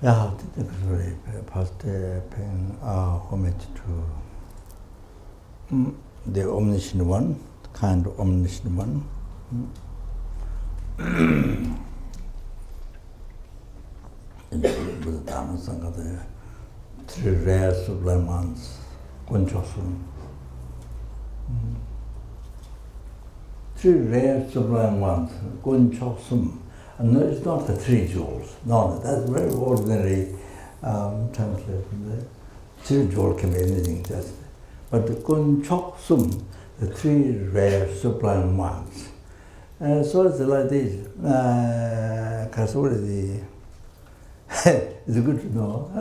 Yeah, really past paying homage to the omniscient one, kind of omniscient one. In the Dharma Sangha, the three rare sublime ones, Kunchosum. Three rare sublime ones, Kunchosum. And no, it's not the three jewels. No, that's very ordinary translation. The three jewels can be anything, just. But the Kunchosum, the three rare sublime ones. So it's like this. Kasuri, it's good to know.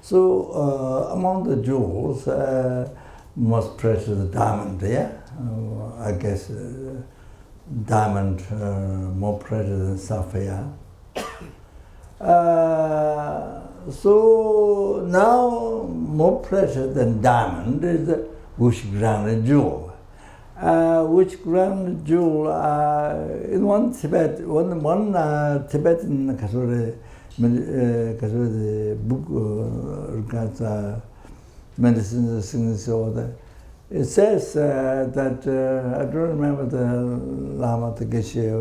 So among the jewels, most precious is diamond, yeah? I guess diamond more precious than sapphire. So now more precious than diamond is the which ground jewel. Which ground jewel in one Tibetan the book regards medicines, things order. It says that I don't remember the Lama Takeshi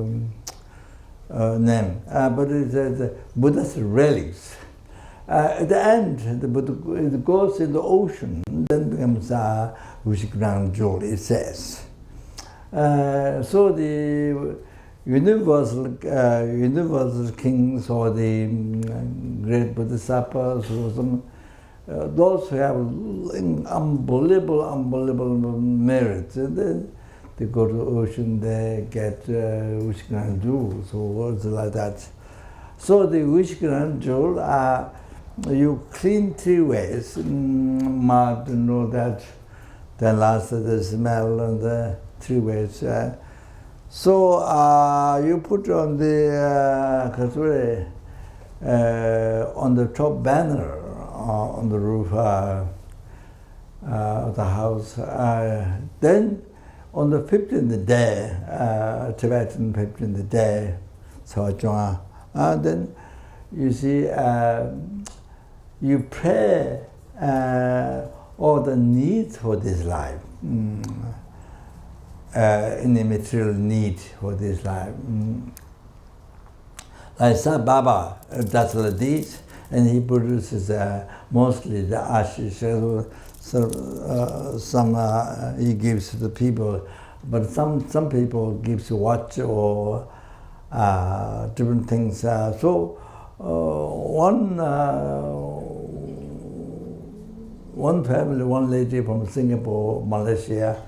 name, but it says Buddha's relics. At the end, the Buddha it goes in the ocean, then becomes a ground jewel. It says. So the universal kings or the great bodhisattvas or some those who have unbelievable merits, they go to the ocean, they get wish grand jewels or words like that. So the wish grand jewel you clean 3 ways, mud and all that, then last the smell and the 3 ways. So you put on the kasuri on the top banner on the roof of the house. Then on the 15th day, Tibetan 15th day, so then you see you pray all the needs for this life. Any material need for this life. Like Sai Baba does like this, and he produces mostly the ashes. So some he gives to the people, but some people gives watch or different things. So one family, one lady from Singapore, Malaysia.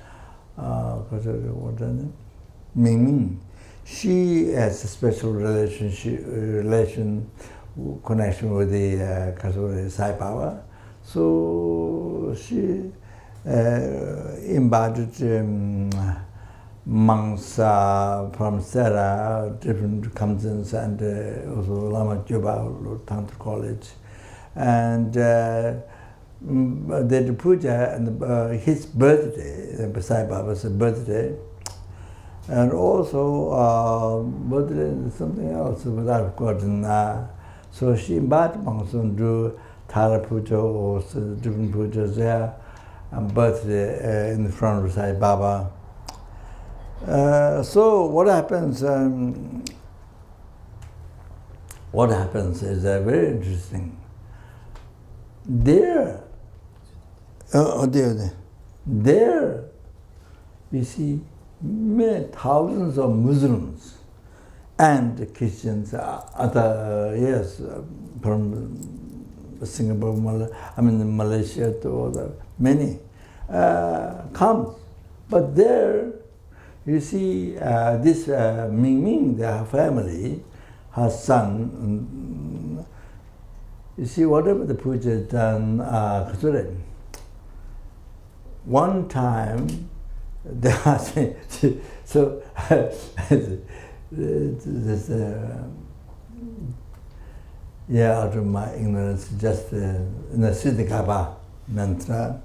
Ming, she has a special connection with the Sai Baba. So she invited monks from Sarah, different cousins, and also Lama Juba, Tantra College, and they did puja and his birthday, Sai Baba's birthday, and also birthday something else, but I've forgotten. So she invited monks to do Tara puja or different pujas there, and birthday in front of Sai Baba. So what happens? What happens is very interesting. There, you see many thousands of Muslims and Christians, from Singapore, Malaysia to other many come. But there, you see this Ming, their family, her son. You see, whatever the puja is done, one time, they asked me, so Yeah, out of my ignorance, just in the Siddhikapa mantra.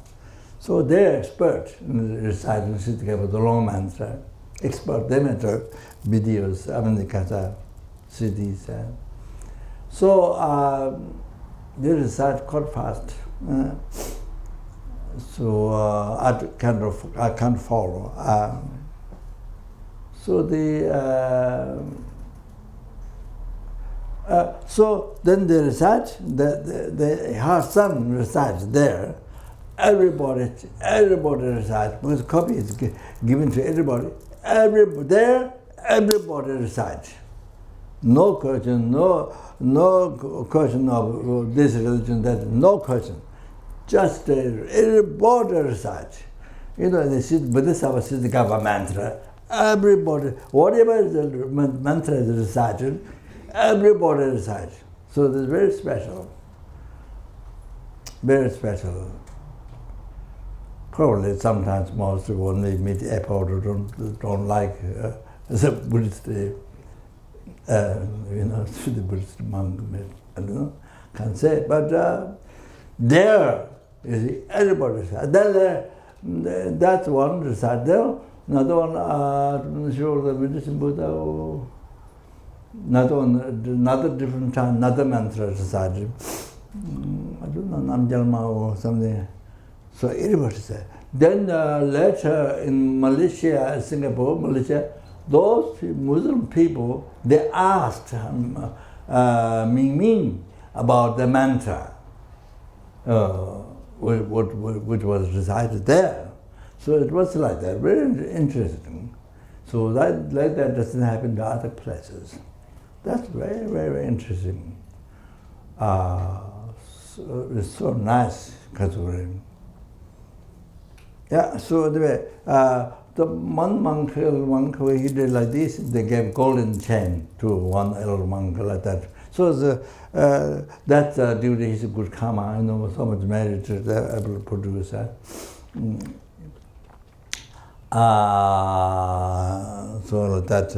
So they're expert in reciting Siddhikapa, the long mantra. Expert, they made videos, Kata CDs. So they recite quite fast. So I can't follow. So so then they recite, her son recites there. Everybody recites, because copy is given to everybody. Everybody recites. No question, no question of this religion, that, no question. Just everybody recites. You know, the Bodhisattva Siddhikapa mantra, everybody, whatever the mantra is recited, everybody recites. So this is very special. Very special. Probably sometimes most when they meet airport don't like the Buddhist, the Buddhist monk, I don't know, can't say. But there, you see, everybody recites. Then that's one recite there. Another one, I'm not sure the Buddhist Buddha, another different time, another mantra recited. I don't know, Namjalma or something. So everybody said. Then later in Malaysia, Singapore, Malaysia, those Muslim people, they asked Ming Ming about the mantra, which was recited there. So it was like that, very interesting. So that like that doesn't happen to other places. That's very, very interesting. So it's so nice, Kazuri. Yeah, so anyway, the one monk, he did like this, they gave golden chain to one elder monk like that. So that's due to his good karma, you know, so much merit they're able to produce. So that,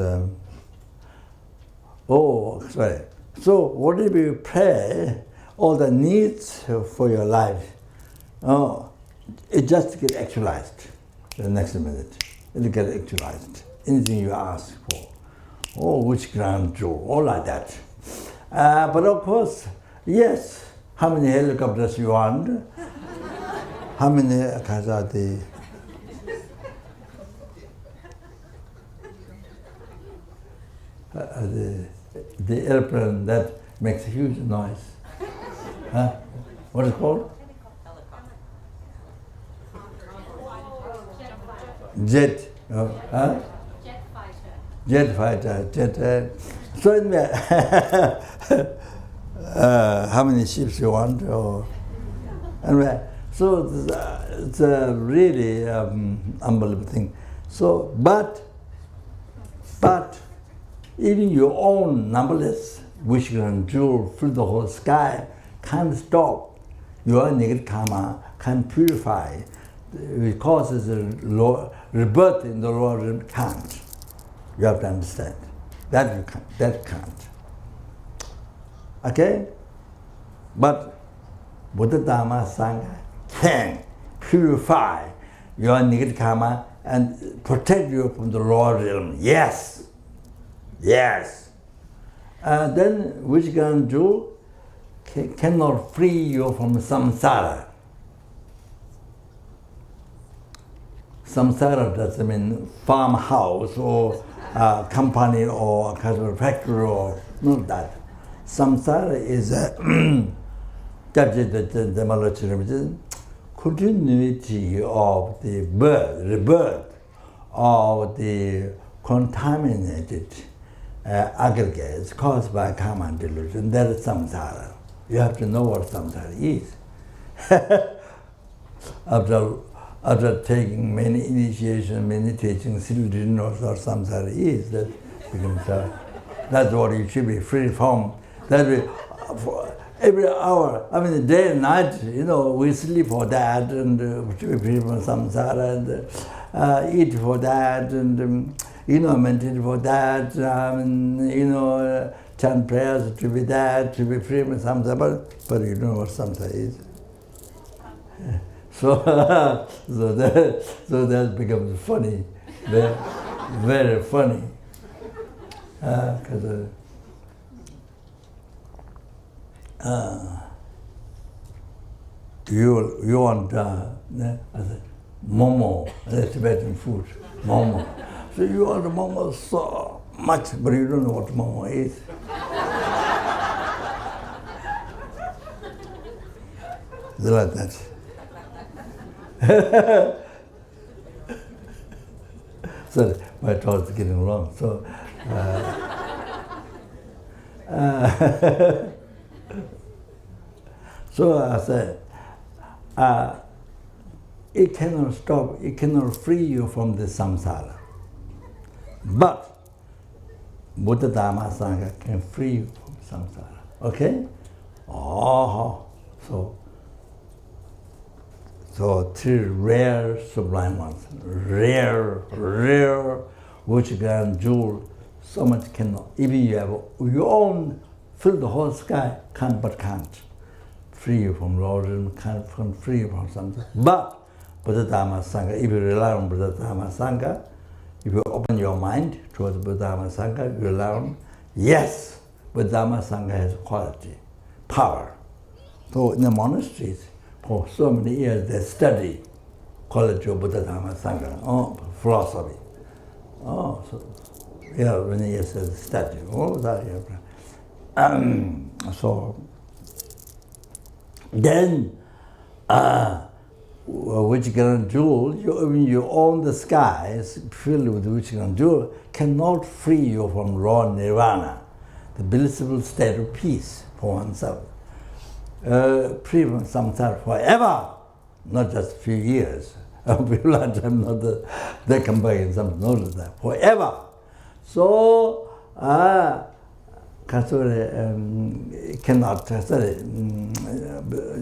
sorry. So whatever you pray, all the needs for your life, it just gets actualized the next minute. It gets actualized. Anything you ask for, which ground jewel, all like that. But of course, yes, how many helicopters you want, how many the airplane that makes a huge noise. What is it called? Jet. Jet fighter. So anyway, how many ships you want? Anyway, so it's a really unbelievable thing. So, but even your own numberless wish and jewel fill the whole sky can't stop your negative karma, can purify. It causes a rebirth in the lower realm, can't. You have to understand. That you can't. That can't. Okay? But Buddha Dharma Sangha can purify your negative karma and protect you from the lower realm. Yes. Yes. Then which can do cannot free you from samsara. Samsara doesn't mean farmhouse or company or factory or not that. Samsara is the continuity of the rebirth of the contaminated aggregates caused by karma and delusion. That is samsara. You have to know what samsara is. After taking many initiation, many teachings, still didn't know what samsara is. That becomes, that's what you should be free from. That we, for every hour, I mean day and night, you know, we sleep for that and should be free from samsara and eat for that and you know, meditate for that, chant prayers, to be that, to be free from samsara, but you don't know what samsara is. So, so that becomes funny, very, very funny. Because you want momo, Tibetan food, momo. So you want momo so much, but you don't know what momo is. It's like that. Sorry, my thoughts are getting wrong. So, so I said, it cannot stop, it cannot free you from the samsara. But Buddha Dharma Sangha can free you from samsara. Okay? Oh, so three rare sublime ones. Rare, which grand jewel, so much cannot. Even you have your own, fill the whole sky, can't free you from lordism, can't free you from something. But Buddha Dharma Sangha, if you rely on Buddha Dharma Sangha, if you open your mind towards Buddha Dharma Sangha, you rely on, yes, Buddha Dharma Sangha has quality, power. So in the monasteries, for so many years they study quality of Buddha Dharma Sangha, philosophy. So many years they study. So then, which grand jewel, you own the skies filled with which grand jewel, cannot free you from raw nirvana, the blissful state of peace for oneself. Free from samsara forever, not just a few years. People are not they come back in some knowledge that forever. So, cannot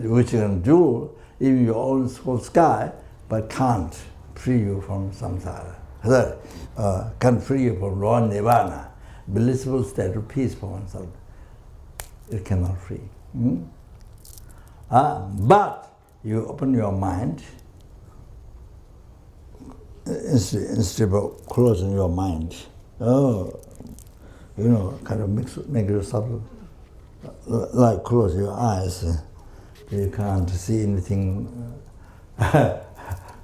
which can do even your own full sky, but can't free you from samsara. Can't free you from raw nirvana, blissful state of peace for oneself. It cannot free. But you open your mind, instead of closing your mind, kind of make yourself like close your eyes. You can't see anything,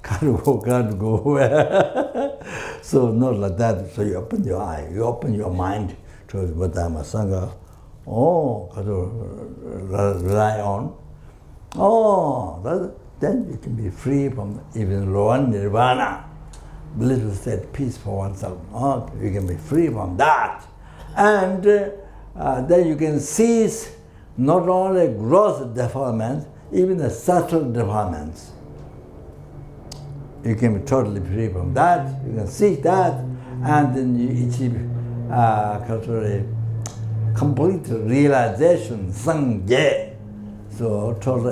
can't go where. So not like that. So you open your eye, you open your mind towards Buddha Dharma Sangha. Rely on. Then you can be free from even lower nirvana, blissful state, peace for oneself. You can be free from that. And then you can cease not only gross defilements, even the subtle defilements. You can be totally free from that, you can cease that, and then you achieve complete realization, Sangha. So total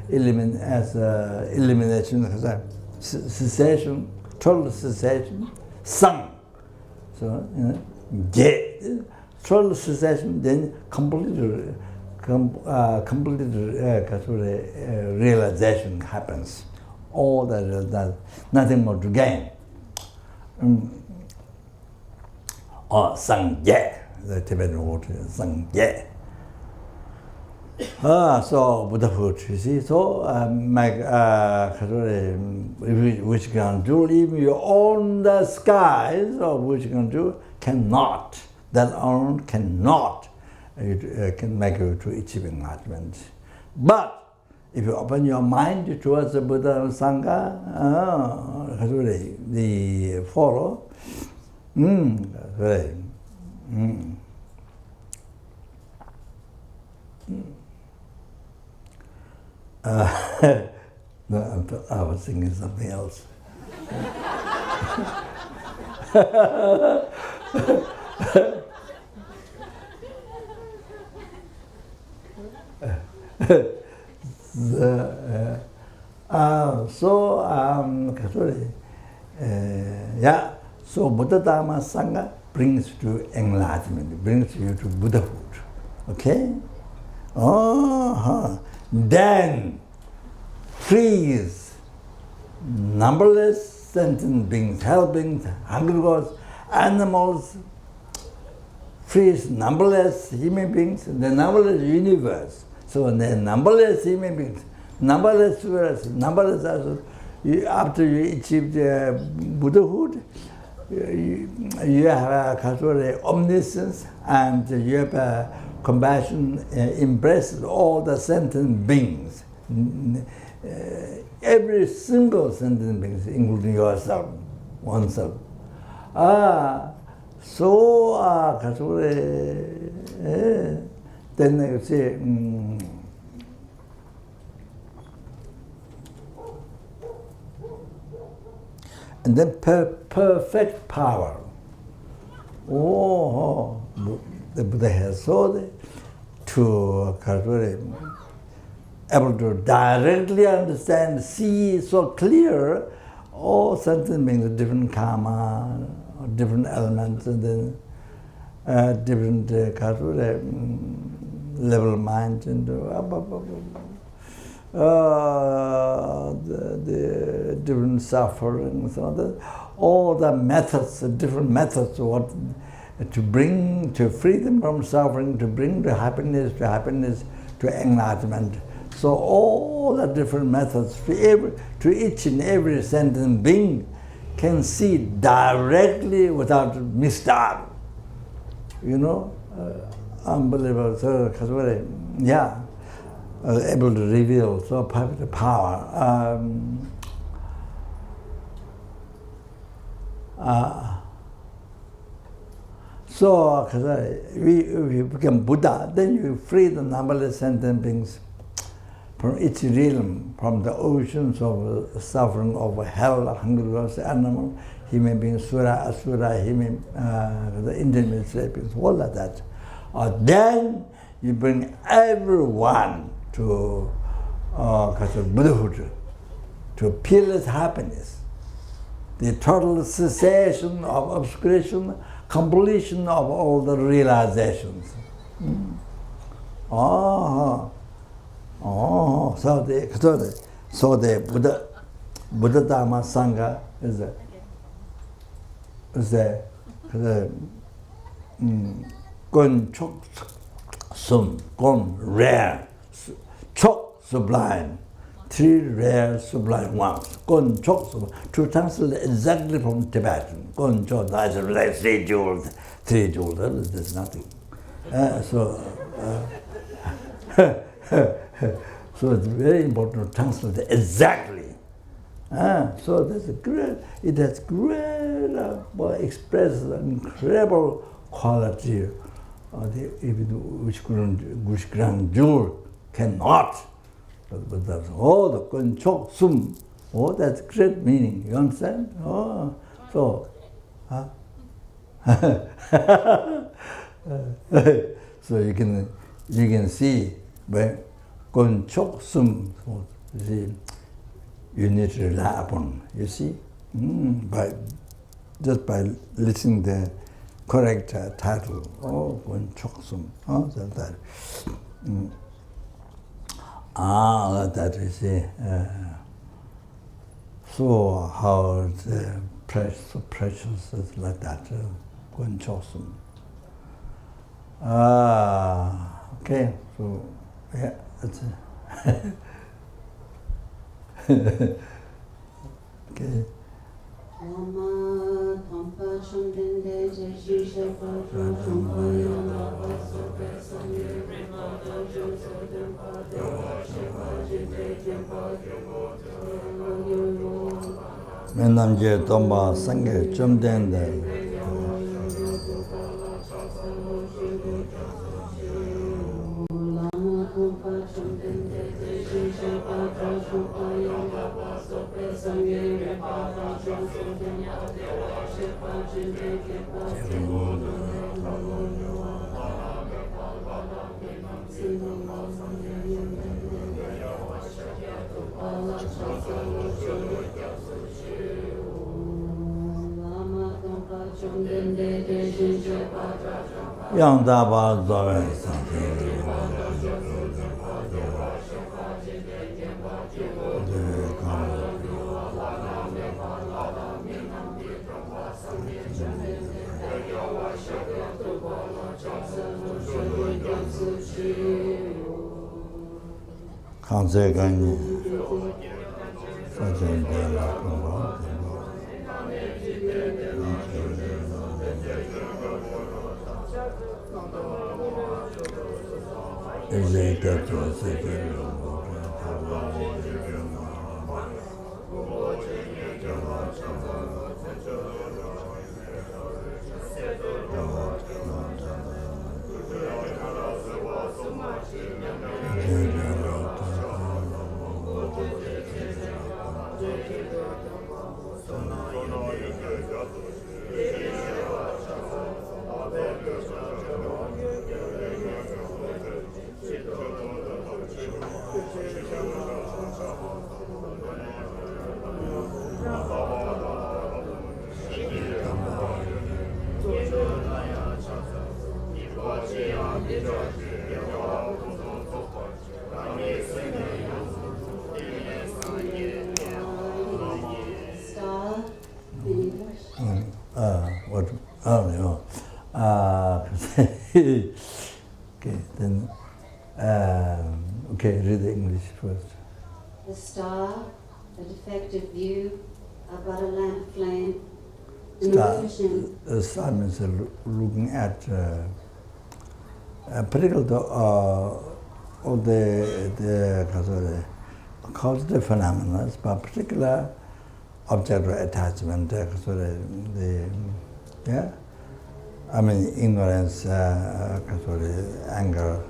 elimination, cessation, total cessation, Sang. So, total cessation, then complete realization happens. All that, nothing more to gain. Sangha, the Tibetan word, Sangha. So Buddhahood, you see, so which can do, even your own the skies, or which can do, cannot, that alone cannot, can make you to achieve enlightenment. But if you open your mind towards the Buddha Sangha, the follow, no, I was thinking something else. So Buddha Dharma Sangha brings to enlightenment, brings you to Buddhahood. Okay? Then frees numberless sentient beings, helping hungry gods, animals, frees numberless human beings, the numberless universe. So the numberless human beings, numberless spirits, numberless also, after you achieve the Buddhahood, you have a omniscience and you have compassion, embraces all the sentient beings. Every single sentient being, including yourself, oneself. Then you say, and then perfect power. The Buddha has so to able to directly understand, see so clear all sentient beings, different karma, different elements, and then different level of mind, and the different sufferings, all the methods, different methods, what to bring to freedom from suffering, to bring to happiness, to enlightenment. So all the different methods to each and every sentient being can see directly without misstart. Unbelievable. So, able to reveal so perfect power. So, if you become Buddha, then you free the numberless sentient beings from each realm, from the oceans of suffering of hell, hunger, animal, human beings, sura, asura, human, the intermediate sapiens, all like that. Then you bring everyone to Buddhahood, to peerless happiness, the total cessation of obscuration, completion of all the realizations. So the Buddha Dharma Sangha is the gon chok sum, gon rare, chok sublime, three rare sublime ones. Gon chok sum, to translate exactly from Tibetan. Gon chok, that's like 3 jewels, 3 jewels, there's nothing. So it's very important to translate exactly. So there's it has great, expresses incredible quality which grand jewel cannot. But that's all the konchok sum. That's great meaning. You understand? So you can see when konchok sum, you see, you need to rely upon, you see, just by listening the correct title. Konchok sum. That you see. So how the precious is like that. Konchok sum. Okay, so yeah, that's it. Okay. Menamje Tomba Sangha Chumdende. Yang Daba Zoran something. Kanse Gani. What? Oh no. Okay, then. Okay, read the English first. The star, a defective view, but a lamp flame, an illusion. The star means looking at particularly all the causal phenomena, but particular object attachment, yeah. I mean, ignorance, anger,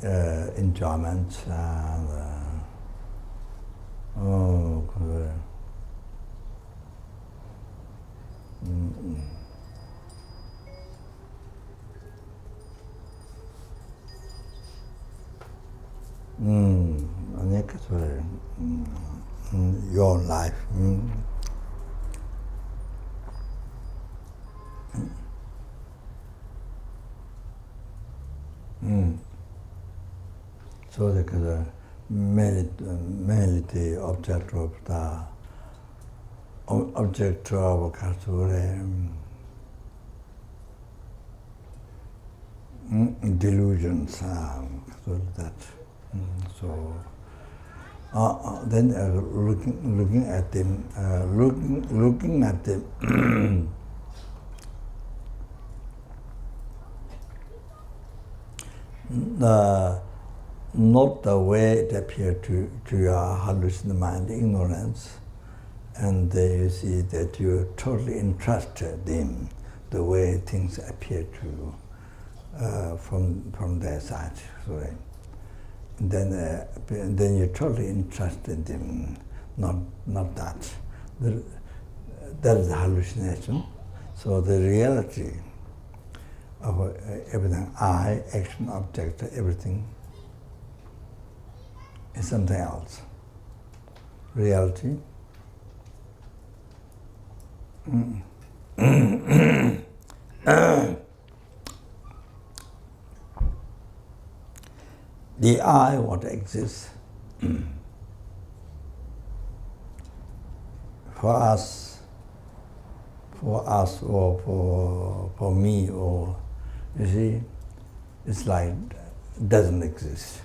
the enjoyment and your life. So the mainly the object of delusions, so that. So then looking at them, looking at them. Not the way it appears to your hallucinated mind, ignorance, and you see that you're totally interested in the way things appear to you from their side. Sorry. Then you're totally interested in not that. That is hallucination. So the reality of everything, I, action, object, everything, is something else. Reality. The I, what exists, for us, or for me, or you see, it's like doesn't exist.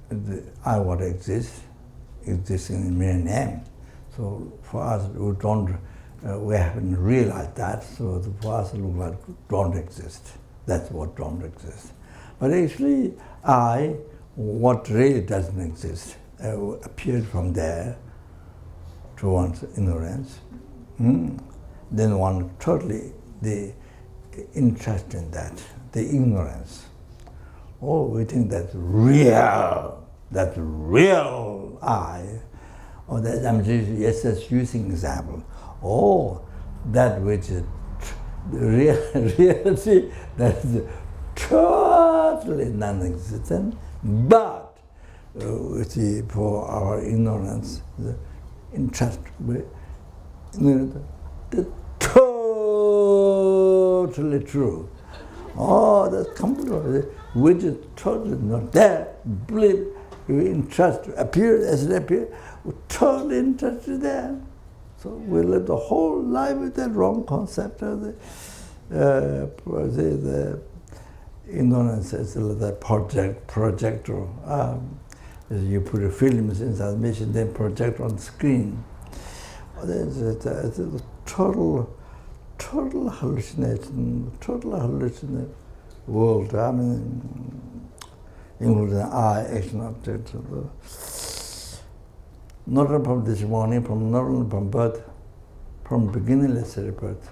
The I, what exists in mere name. So for us, we haven't realized that. So for us, it looks like don't exist. That's what don't exist. But actually, I, what really doesn't exist, appeared from there to one's ignorance. Then one totally the interest in that, the ignorance. Oh, we think that's real. that real I, or that I'm just using example. Oh, that which is reality that is totally non-existent, but see, for our ignorance, the interest, the totally true. Oh, that's completely, which is totally not there. Believe, you interest appear as it appears, we're totally interested there. So we live the whole life with that wrong concept of the ignorance is the projector. You put the films inside machine, then project on the screen. It's a total hallucination, world. I mean, including I, action, object. Not only from this morning, not only from birth, from beginningless birth.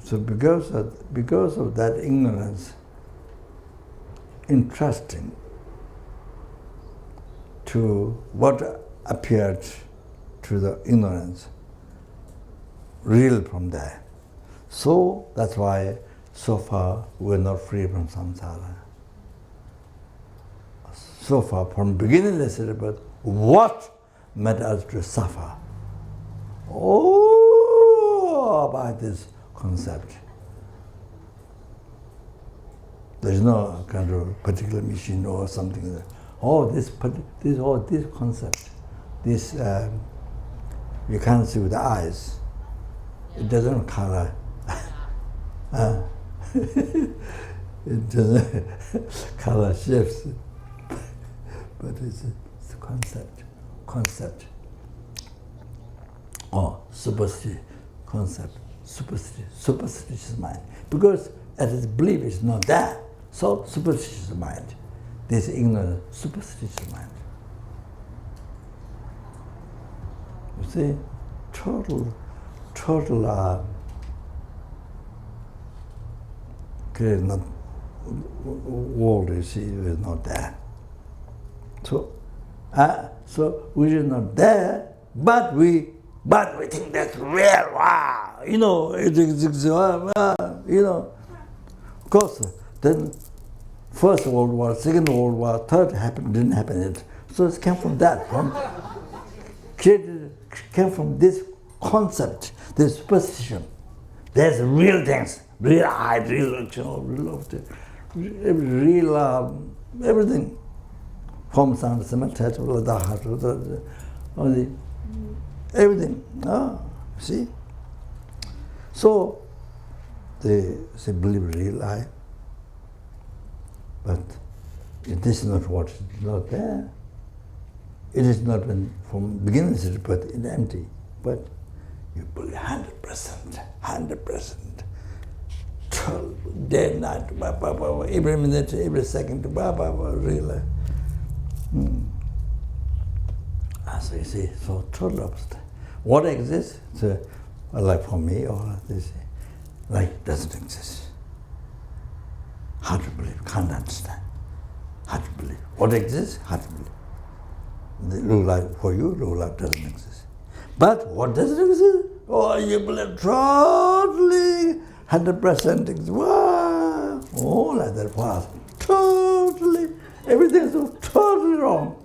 So because of that ignorance, entrusting to what appeared to the ignorance, real from there. So that's why so far we're not free from samsara. So far from beginningless birth, what made us to suffer? Oh, by this concept. There's no kind of particular machine or something. Oh, this concept, this you can't see with the eyes. It doesn't color. It doesn't color shifts. But it's a concept. Oh, superstitious mind. Because as its belief is not there, so superstitious mind. This ignorant, superstitious mind. You see, total not world, you see, is not there. So we are not there, but we think that's real. Wow, Of course, then First World War, Second World War, Third didn't happen. So it came from that, came from this concept, this superstition. There's real things, real I, real everything. Form, sound, smell, touch, the heart, everything. See? So they believe real I, but it is not what is not there. It is not from beginning, but it's empty. But you believe 100%, day, night, every minute, every second, real. So you see, so total opposite. What exists, like for me, or this, like doesn't exist. How to believe, can't understand. How to believe. What exists, how to believe. The look like for you, look like doesn't exist. But what doesn't exist? Oh, you believe totally 100% exists. Wow! Oh, like that was totally, everything is so totally wrong.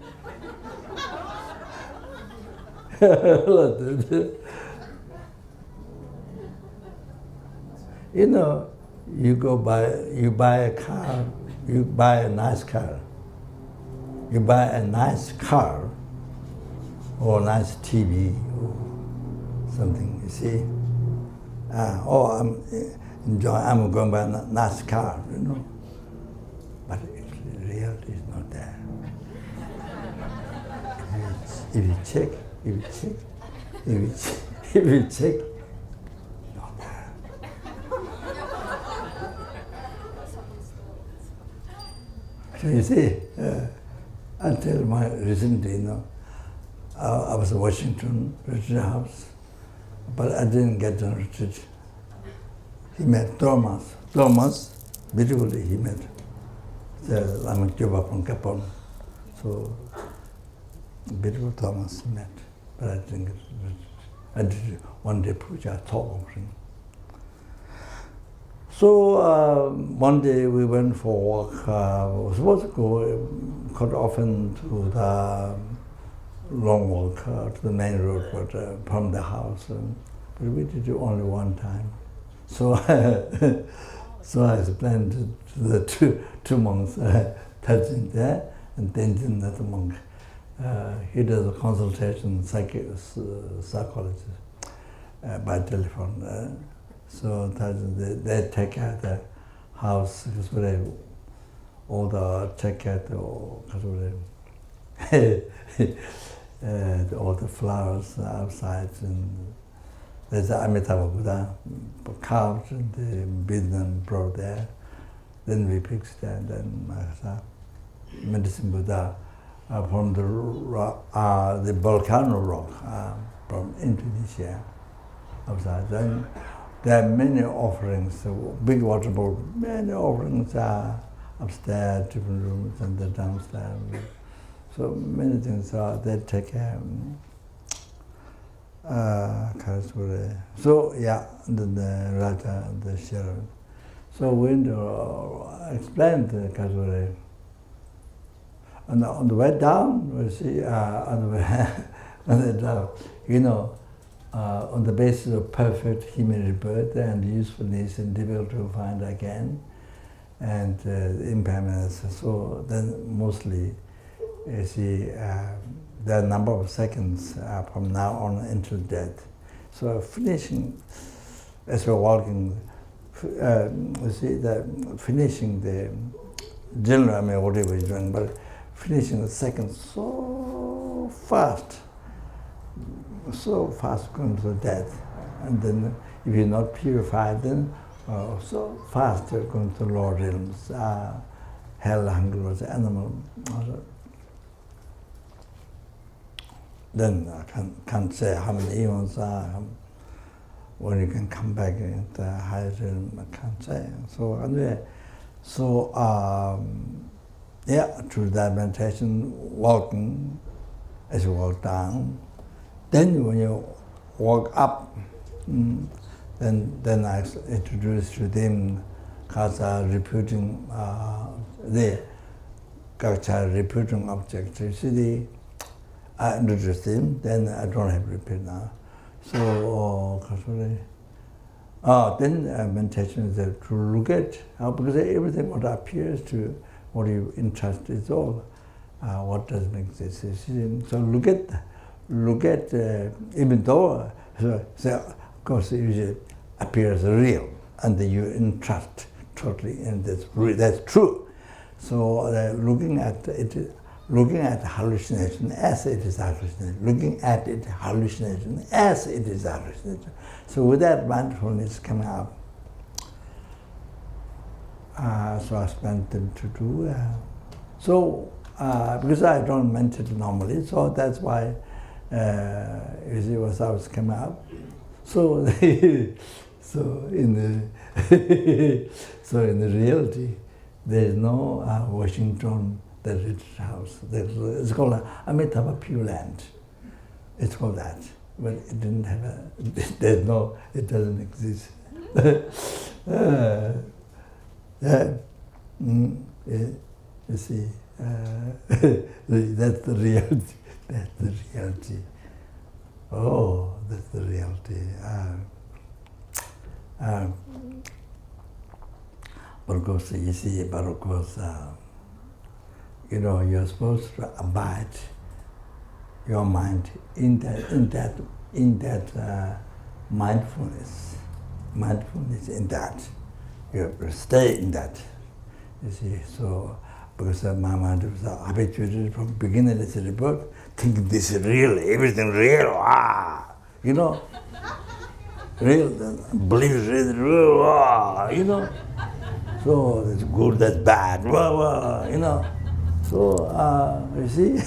You buy a car, you buy a nice car. You buy a nice car or a nice TV or something, you see. I'm going to buy a nice car, But reality is not there. If you check, not there. So you see, until my recently, I was in Washington retreat house, but I didn't get the retreat. He met Thomas, beautifully he met the Lama Juba from Kapon. So, beautiful Thomas met, but I think I did one day puja talk. So one day we went for a walk. We were supposed to go quite often to the long walk to the main road, but from the house. But we did it only one time. So, so I explained to the two monks, Tajin there and Tenzin, that monk. He does a consultation, psychologist by telephone. So they take care of the house, all the take care of all the flowers outside, and there's the Amitabha Buddha carved and the Buddha brought there. Then we fixed that, and then medicine Buddha from the volcano rock from Indonesia outside. Then there are many offerings, big water bowl, many offerings are upstairs, different rooms, and then downstairs. So many things they take care. So yeah, the Raja, the sheriff. So we explained the Kasuri. And on the way down, we see on the way down, on the basis of perfect human rebirth and usefulness and difficult to find again, and impairments. So then mostly, you see, there are a number of seconds from now on until death. So finishing, as we're walking, you see, finishing the general, whatever you're doing, but finishing the seconds so fast going to death. And then if you're not purified, then so fast you're going to lower realms, hell, hunger, animal. Then I can't say how many eons are, when you can come back into the higher realm, I can't say. So anyway, yeah, through that meditation, walking, as you walk down, then when you walk up, then I introduce to them reputing the reputing object. You see, I introduce them, then I don't have repeat now. So, then meditation is to look at, because everything what appears to what you interest is all what doesn't exist. So look at even though of course it usually appears real, and you entrust totally, and that's true. So looking at it, looking at hallucination as it is hallucination, looking at it hallucination as it is hallucination. So with that mindfulness coming up, so I spent them to do. Because I don't meditate normally, so that's why you see what I was coming up. So, so in the reality, there is no Washington, the rich house. It's called Amitabha Pure Land. It's called that, but it didn't have it doesn't exist. You see, that's the reality. That's the reality. Oh, that's the reality. But of course, you see, you're supposed to abide your mind in that mindfulness in that. You have to stay in that. You see, so because my mind was habituated from beginning as a rebirth, thinking this is real, everything real, real, believe it's real, So that's good, that's bad, So you see,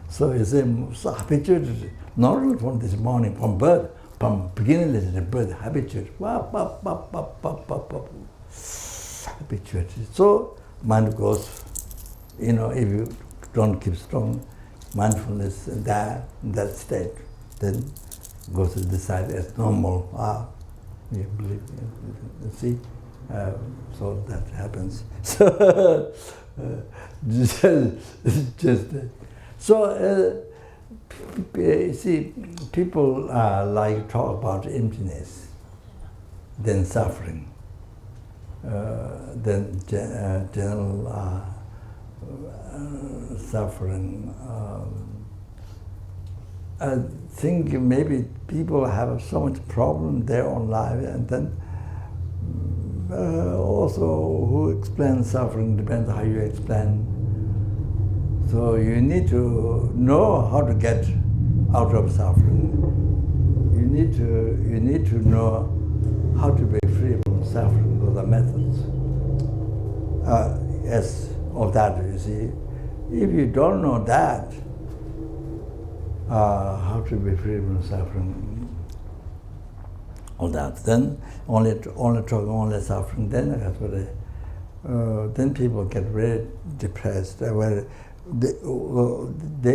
so you see, so habituated, not only from this morning, from birth, from beginning of the birth, habituated. habituated. So mind goes, if you don't keep strong mindfulness in that state, then goes to decide as normal. You believe, you see, so that happens. So see, people like talk about emptiness, then suffering, then general suffering. I think maybe people have so much problem in their own life, and then also who explains suffering depends how you explain. So you need to know how to get out of suffering. You need to know how to be free from suffering with the methods. Yes, of that, you see. If you don't know that, how to be free from suffering, all that, then only suffering, then that's what then people get very depressed. They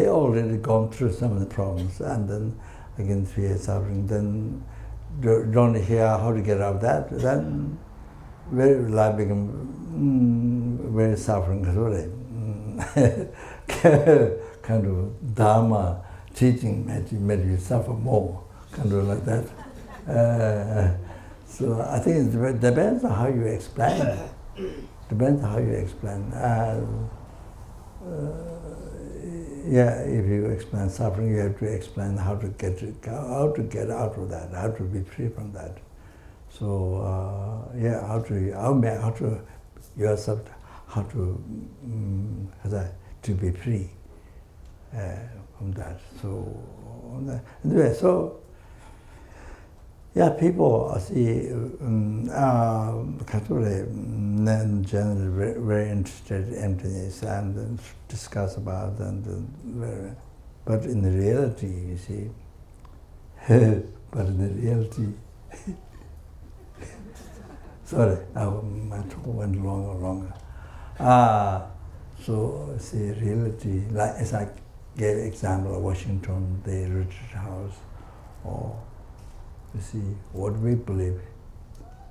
already gone through some of the problems, and then again fear suffering. Then don't hear how to get out of that. Then very life become very suffering. Kind of Dharma teaching made you suffer more, kind of like that. So I think it depends on how you explain. Depends on how you explain. If you explain suffering, you have to explain how to get out of that, how to be free from that. So how to yourself, how to be free from that. So anyway, so people see generally very interested in emptiness and discuss about and but in the reality, you see, sorry, my talk went longer. So see, reality, like as I gave example of Washington, the retreat house, or you see, what we believe,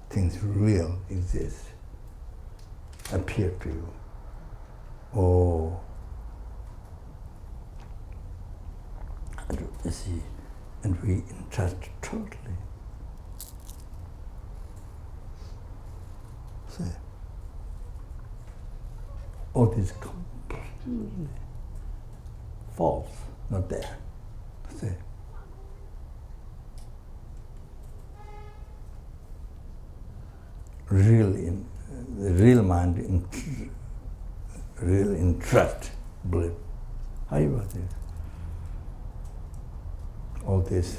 things real exist, appear to you. You see, and we entrust totally. See, all this completely false, not there. See. The real mind, real interest, believe. How you about this? All this.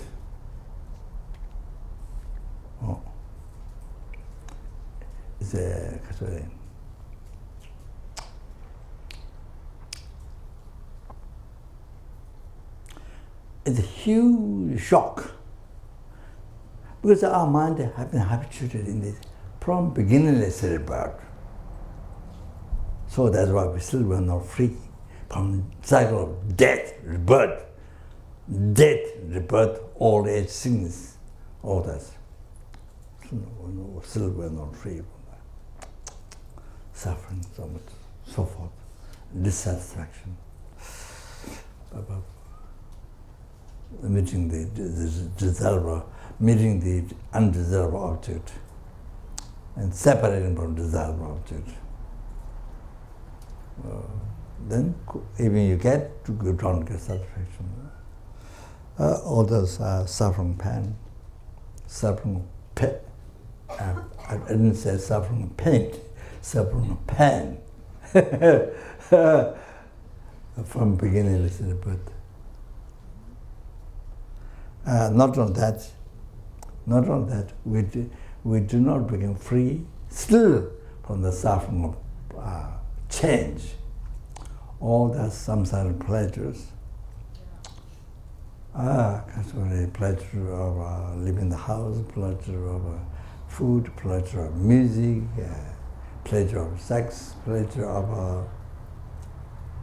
It's a huge shock, because our mind has been habituated in this from beginningless rebirth. So that's why we still were not free from cycle of death, rebirth, old age, sickness, all that. Still were not free from that. Suffering so much, so forth, dissatisfaction. Meeting the desirable, meeting the undesirable object, and separating from desirable object. Then even you get to go down to get satisfaction. Others are suffering pain, suffering pain. I didn't say suffering pain, suffering pain. From beginning to the birth. Not on that, we do not become free still from the suffering of change. All that samsara pleasures. Pleasure of leaving the house, pleasure of food, pleasure of music, pleasure of sex, pleasure of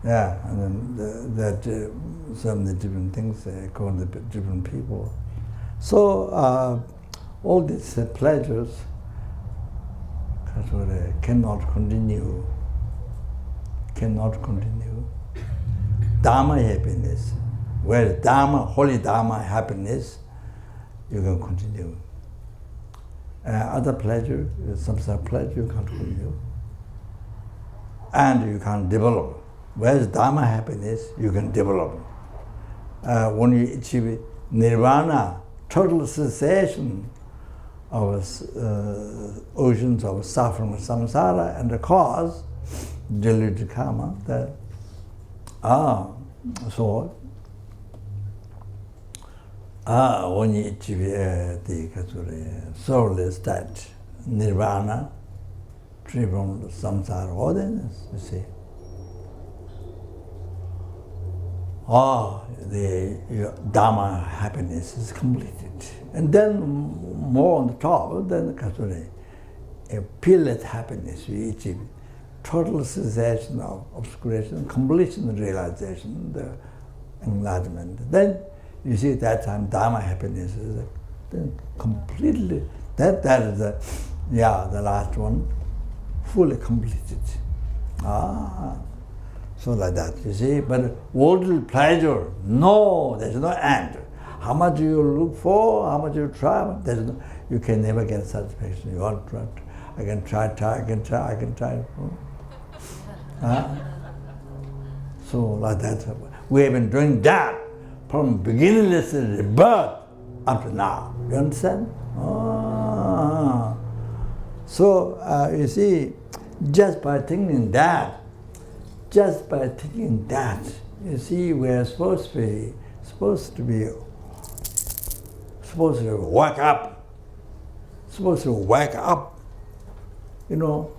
and then so many different things according to different people. So all these pleasures cannot continue. Dharma happiness, where Dharma, holy Dharma happiness, you can continue. Other pleasure, samsara pleasure, you can't continue. And you can develop. Whereas Dharma happiness, you can develop. When you achieve nirvana, total cessation of oceans of suffering, samsara, and the cause, deluded karma, that when you achieve the soulless state, nirvana, free from samsara ordinance, you see. The Dharma happiness is completed. And then more on the top, then a peerless happiness we achieve. Total cessation of obscuration, completion realization, the enlightenment. Then you see at that time Dharma happiness is completely, that is the last one, fully completed. So like that, you see. But worldly pleasure, no, there's no end. How much you look for, how much you try, you can never get satisfaction. You want to, I can try. So like that, we have been doing that from beginningless birth up to now. You understand? So you see, just by thinking that, you see, we're supposed to wake up, you know,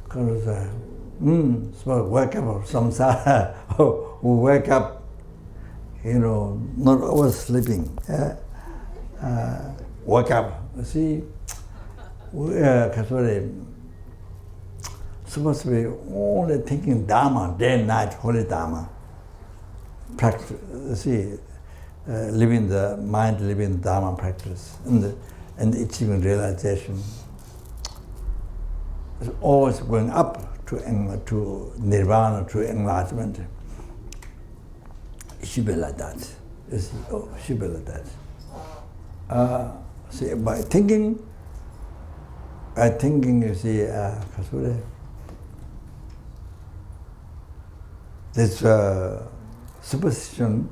because supposed to wake up of samsara, who wake up, you know, not always sleeping. Wake up, you see, supposed to be only thinking Dharma, day and night, holy Dharma. Practice, see, living the mind, living Dharma practice, and achieving realization. It's always going up to nirvana, to enlightenment. It should be like that. It should be like that. See, by thinking, you see, this superstition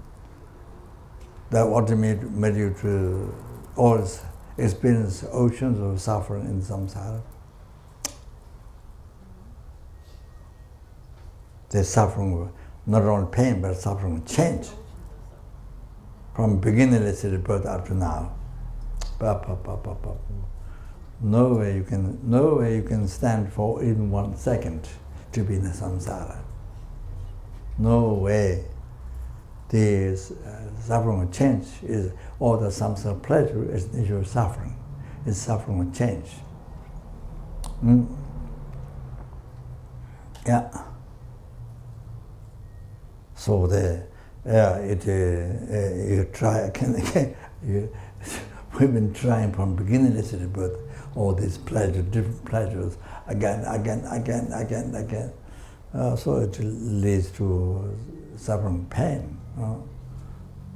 that what made you to always experience oceans of suffering in samsara. The suffering, not only pain, but suffering change. From beginningless birth up to now. No way you can stand for even 1 second to be in the samsara. No way. The suffering of change is all the samsara pleasure is nature of suffering. It's suffering of change. Yeah. So you try again. We've been trying from beginningless birth all these pleasures, different pleasures, again. So it leads to suffering, pain.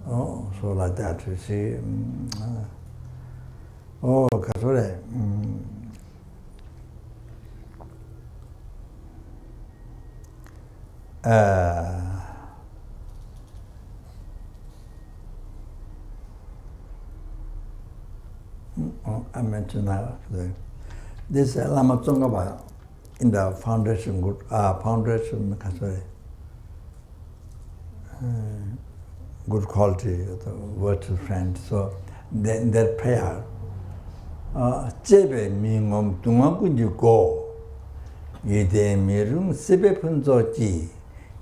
So like that, you see. I mentioned now this Lama Tsongkhapa in the foundation good quality, the virtuous friend. So in that prayer, Jebe mingom tungakunju go, yede mirung sebe punzoji,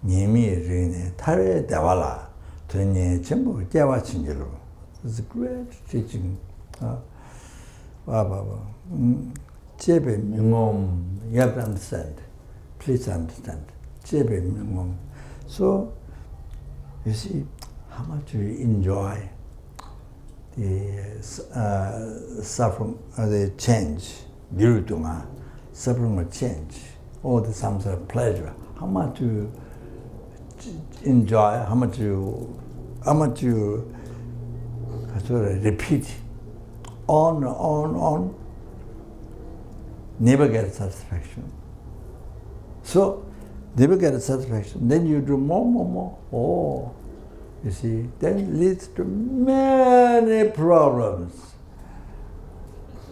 nyemi rine tare dewala, tunye chenpo jewa chinjiru. It's a great teaching. Jebe Mingom, you have to understand. Please understand. Jebe Mingom. So, you see how much we enjoy the suffering, the change, Virutuma, suffering or change, all the samsara pleasure. How much you enjoy, how much you sort of repeat on, never get satisfaction. So, never get satisfaction, then you do more. Oh, you see, then leads to many problems.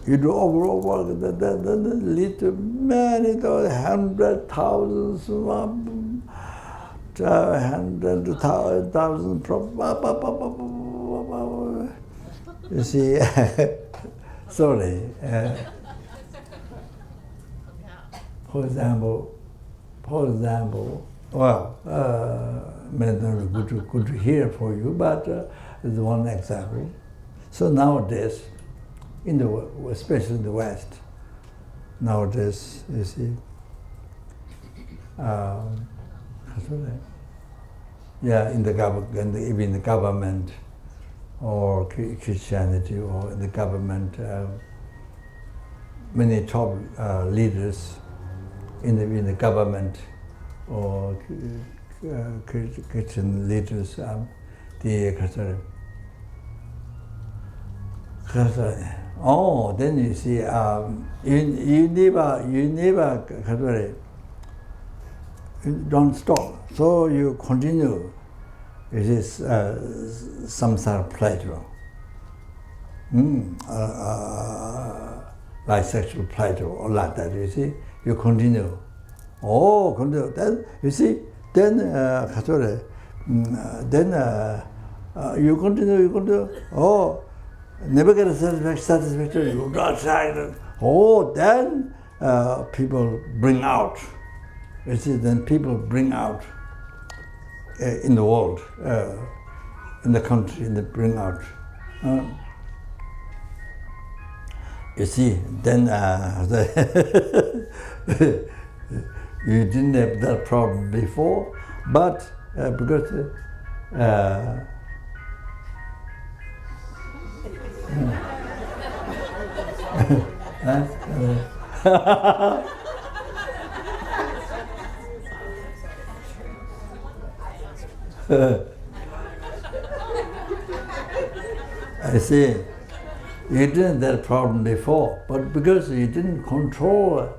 You do over, then lead to many, hundred thousands problems. You see, sorry. For example, well, good to hear for you, but it's one example. So nowadays, especially in the West, nowadays, you see, in the government, even in the government, or Christianity, or in the government, many top leaders in the government or Christian leaders, then you see, you don't stop, so you continue. It is samsara pleasure, like sexual pleasure or like that. You see, you continue. Continue. Then you see, then you continue. Never get a satisfaction. You don't try. Then people bring out. You see, then people bring out in the world, in the country, they bring out. You see, then you didn't have that problem before, but because I see, you didn't have that problem before, but because you didn't control,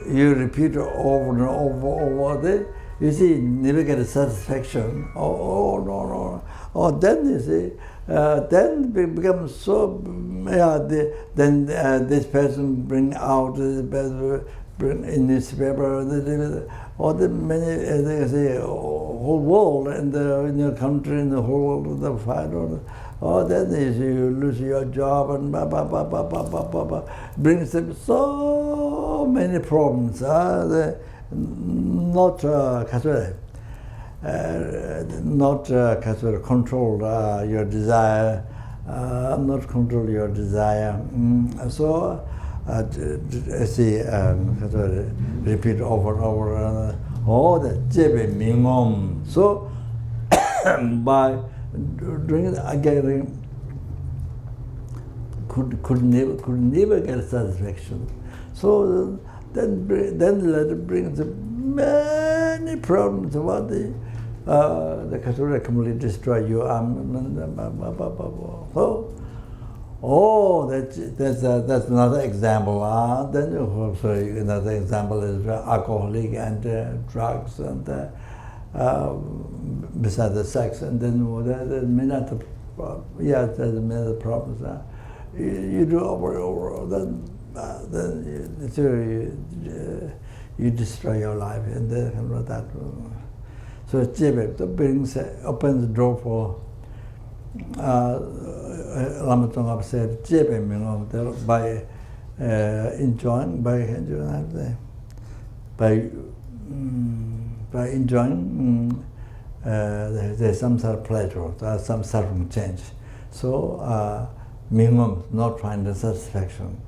you repeat over and over, you see, never get a satisfaction. Then you see, then it becomes so, then this person bring out, this person bring in newspaper, or the many, they say, whole world, in your country, in the whole world, the fight, then you lose your job, and brings them so many problems. Not control your desire, not control your desire. So see, repeat over and over. The jebe mingom. So by doing it again, could never get satisfaction. So then let it bring many problems about the Kasura completely destroy you. That's another example. Then also another example is alcoholic and drugs and besides the sex, and then there's many other problems. You do over and over, then you destroy your life, and then that. So Jebe opens the door for Lama Tsongkhapa said, Jebe by enjoying, by enjoying there's some sort of pleasure, there's some suffering change. So minimum, not finding satisfaction.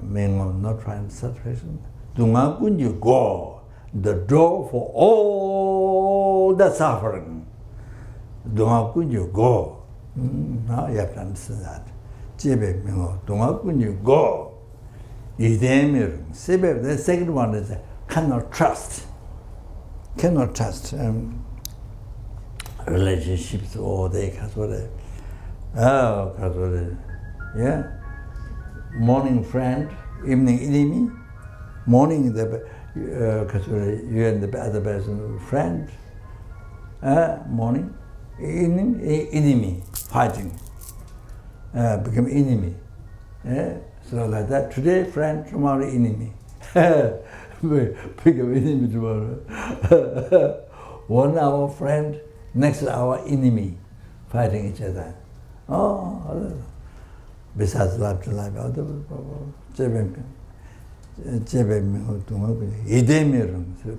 Minimum, not finding satisfaction. Dunga you go, the door for all the suffering. Dunga you go. Now you have to understand that. Jebe mingo, dunga you go. The second one is cannot trust. Cannot trust relationships all day. Yeah. Morning friend, evening enemy. Morning you and the other person friend. Morning, evening enemy, fighting. Become enemy. So like that. Today friend, tomorrow enemy. Become enemy tomorrow. 1 hour friend, next hour enemy, fighting each other. Oh, besides life to life,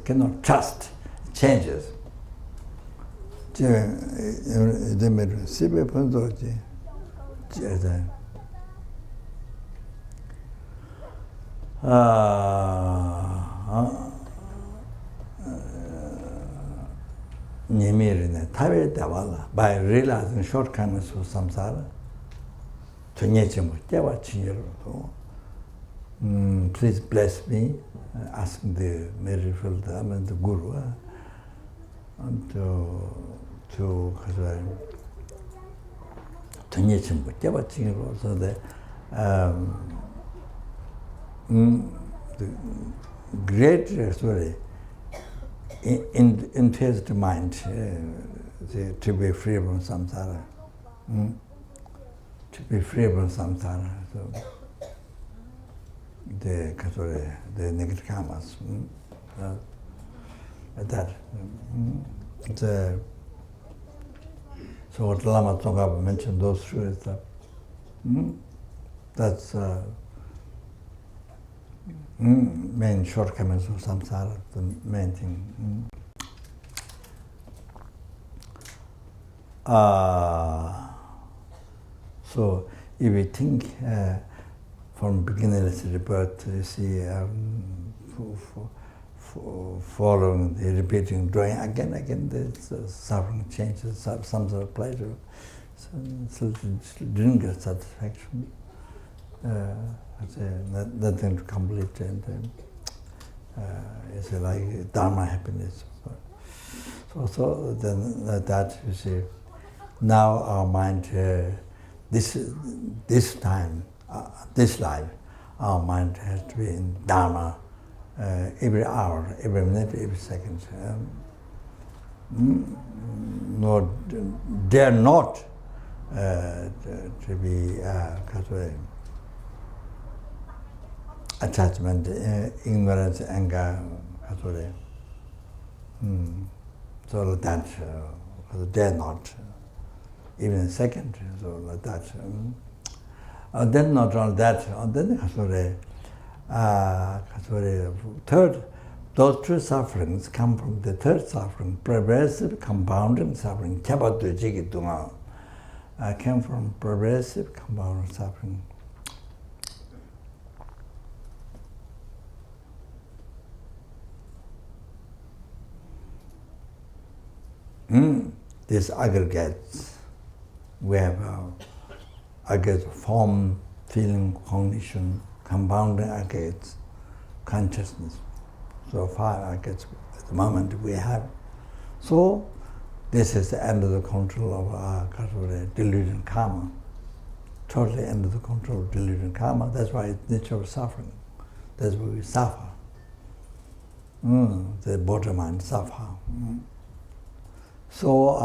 cannot trust, changes. By realizing shortcomings of samsara, please bless me, asking the merciful Dharma and the Guru so that the great infused mind to be free from samsara. To be free from samsara. So the negative karmas. That. So what Lama Tsongkhapa mentioned, those three stuff. That's main shortcomings of samsara, the main thing. So if we think from beginningless rebirth, you see, following the repeating, drawing again, the suffering changes, some sort of pleasure. So didn't get satisfaction. Nothing to complete, and it's like Dharma happiness. So then that you see, now our mind, this time, this life, our mind has to be in Dharma every hour, every minute, every second. No, dare not to be attachment, ignorance, anger, so that dare not, even a second, so like that. Then not only that, then third, those two sufferings come from the third suffering, progressive compounding suffering. Came from progressive compounding suffering. These aggregates, we have aggregates of form, feeling, cognition, compounding aggregates, consciousness. So 5 aggregates at the moment we have. So this is the end of the control of our delusion karma. Totally end of the control of delusion karma. That's why it's nature of suffering. That's why we suffer. The bottom mind suffer. So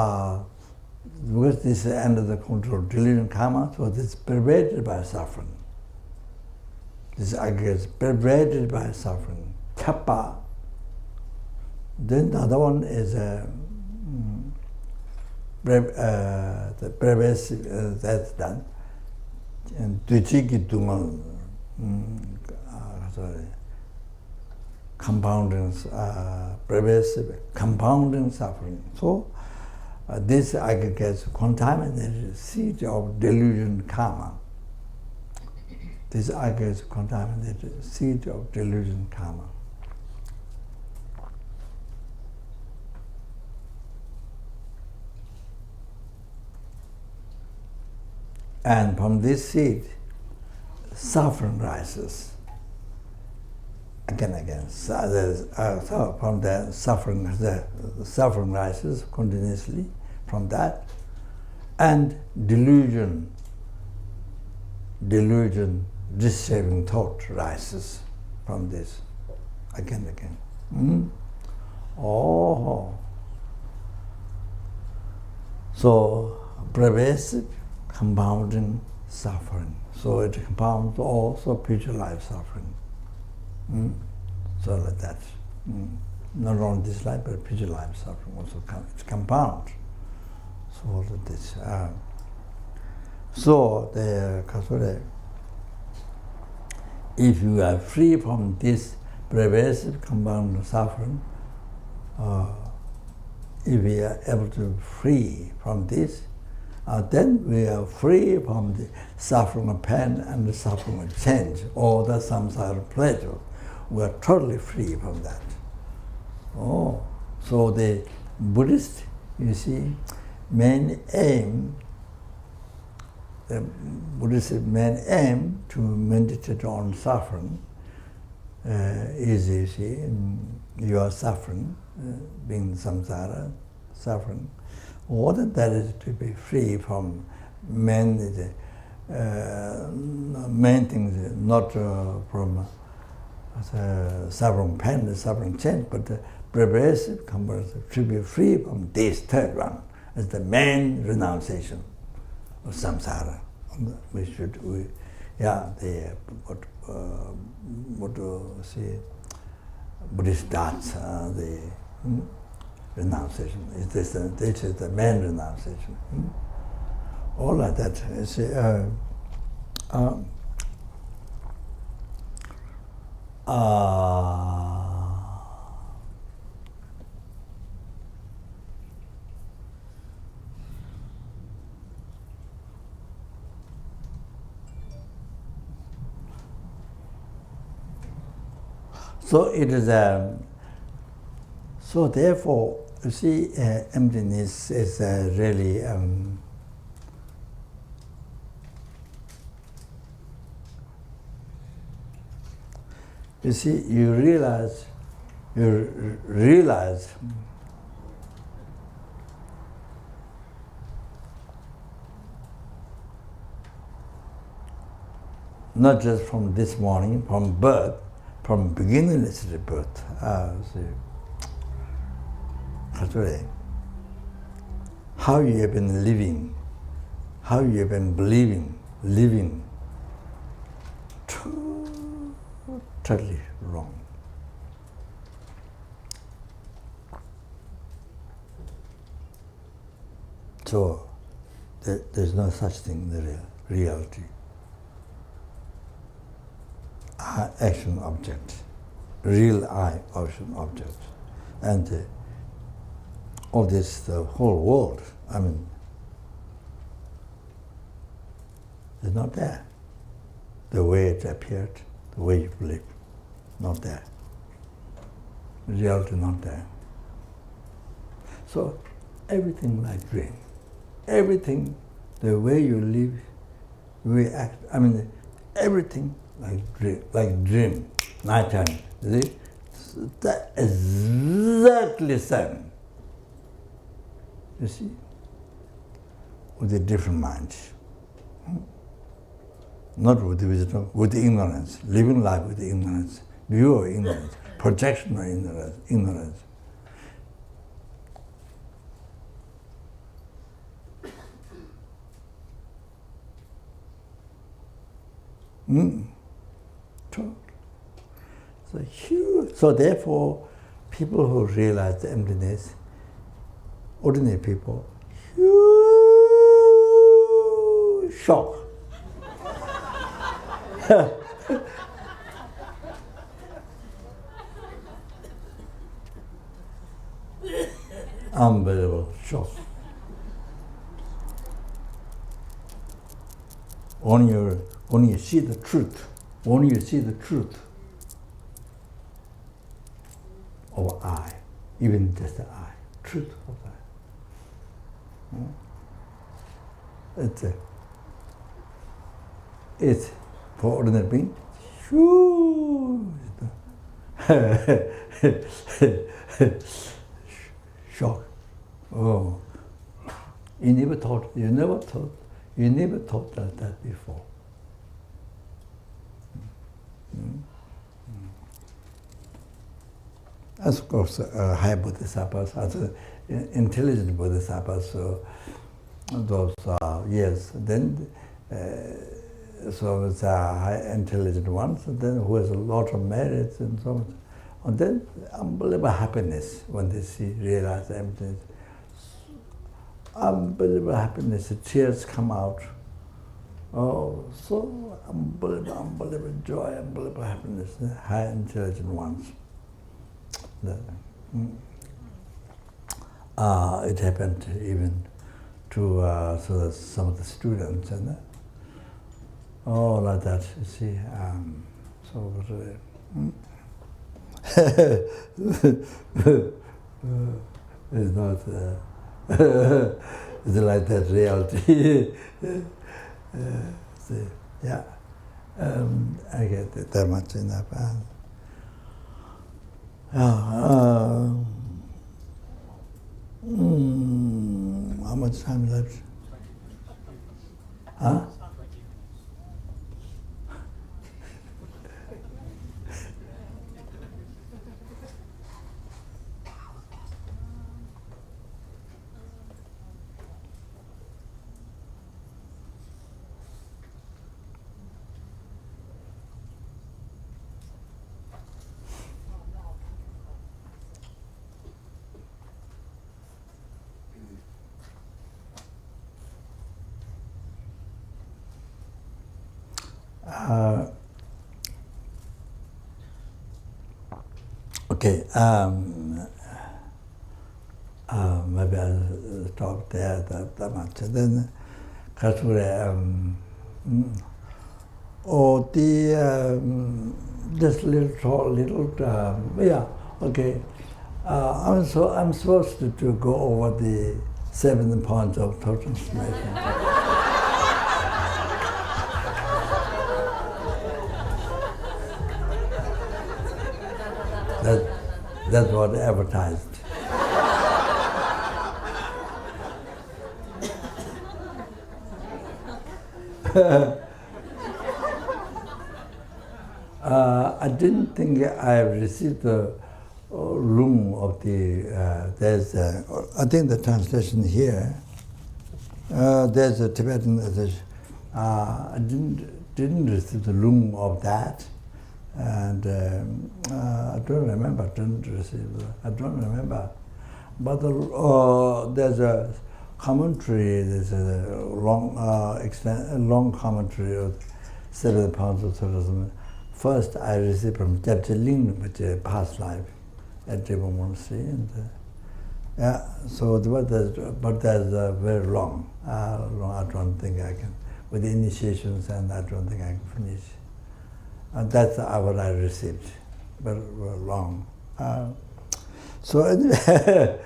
because this is the end of the control of delusion karma, so this is pervaded by suffering. This aggregate is pervaded by suffering. Kappa. Then the other one is the pervasive, that's done. And Tuchiki Tungal, compounding, pervasive, compounding suffering. So this aggregates contaminated seed of delusion karma. This aggregates contaminated seed of delusion karma. And from this seed, suffering rises. Again. So from the suffering rises continuously from that, and delusion, disturbing thought rises from this. Again. Oh. So pervasive, compounding suffering. So it compounds also future life suffering. So like that. Not only this life, but future life suffering also it's compound. So all of this. So if you are free from this pervasive compound suffering, if we are able to free from this, then we are free from the suffering of pain and the suffering of change, or the samsara pleasure. We are totally free from that. Oh, so the Buddhist, you see, main aim, the Buddhist main aim to meditate on suffering is, you see, you are suffering, being samsara, suffering. Or that is to be free from main things, not from suffering pain, suffering change, but pervasive conversion, to be free from this third one as the main renunciation of samsara. What to see, Buddhist dance, the renunciation. This is the main renunciation. All like that. You see, so it is so therefore, you see, emptiness is really you see, you realize not just from this morning, from birth, from beginningless birth. How you have been living, how you have been believing, living, totally wrong. So there's no such thing, the reality. Action object, real I action object, and all this, the whole world, I mean, is not there. The way it appeared, the way you believe, not there. Reality not there. So everything like dream. Everything, the way you live, react, I mean, everything like dream, nighttime. You see? That exactly same. You see? With a different mind. Not with the wisdom, with the ignorance. Living life with the ignorance. View of ignorance. Projection of ignorance. So huge. So therefore, people who realize the emptiness, ordinary people, huge shock. Unbelievable shock. When you see the truth, when you see the truth of I, even just the I, truth of I. It's for ordinary being, huge. Shock. Oh, you never thought that before. As of course, high bodhisattvas, as intelligent bodhisattvas, so those yes, then so it's high intelligent ones, and then who has a lot of merits and so on. And then unbelievable happiness when they realize everything. Unbelievable happiness, the tears come out. Oh, so unbelievable joy, unbelievable happiness, the high intelligent ones. It happened even to some of the students, and like that, you see. It's not, it's like that reality. Yeah, I get it that much enough. How much time left? Huh? Okay, maybe I'll stop there that much. Then, just yeah, okay. I'm supposed to go over the 7 points of total transformation. That's what advertised. I didn't think I received the room of the. There's, I think the translation here. There's a Tibetan. I didn't receive the room of that. And I don't remember, I don't remember. But there's a commentary, there's a long commentary of 7 pounds of tourism. First, I received from Ling, which is past life at Dharma Monastery. And, yeah, so but there's very long. I don't think I can, with the initiations, and I don't think I can finish. And that's what I received, very long. So anyway,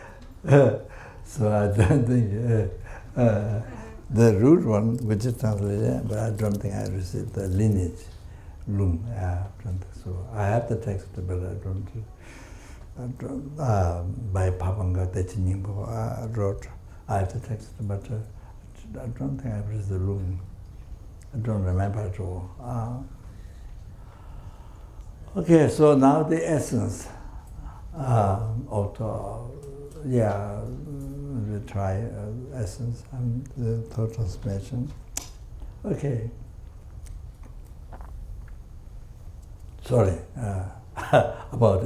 so I don't think the root one, which is translated, but I don't think I received the lineage, loom. I don't think so. I have the text, but I don't. By Papanga Techinimbo, I wrote. I have the text, but I don't think I received the loom. I don't remember at all. Okay, so now the essence of we try essence and the thought transformation. Okay. Sorry about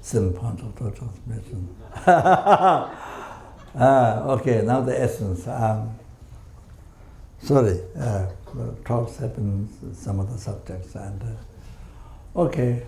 7 points of thought transformation. Okay, now the essence. Sorry, talks happen some of the subjects and. Okay.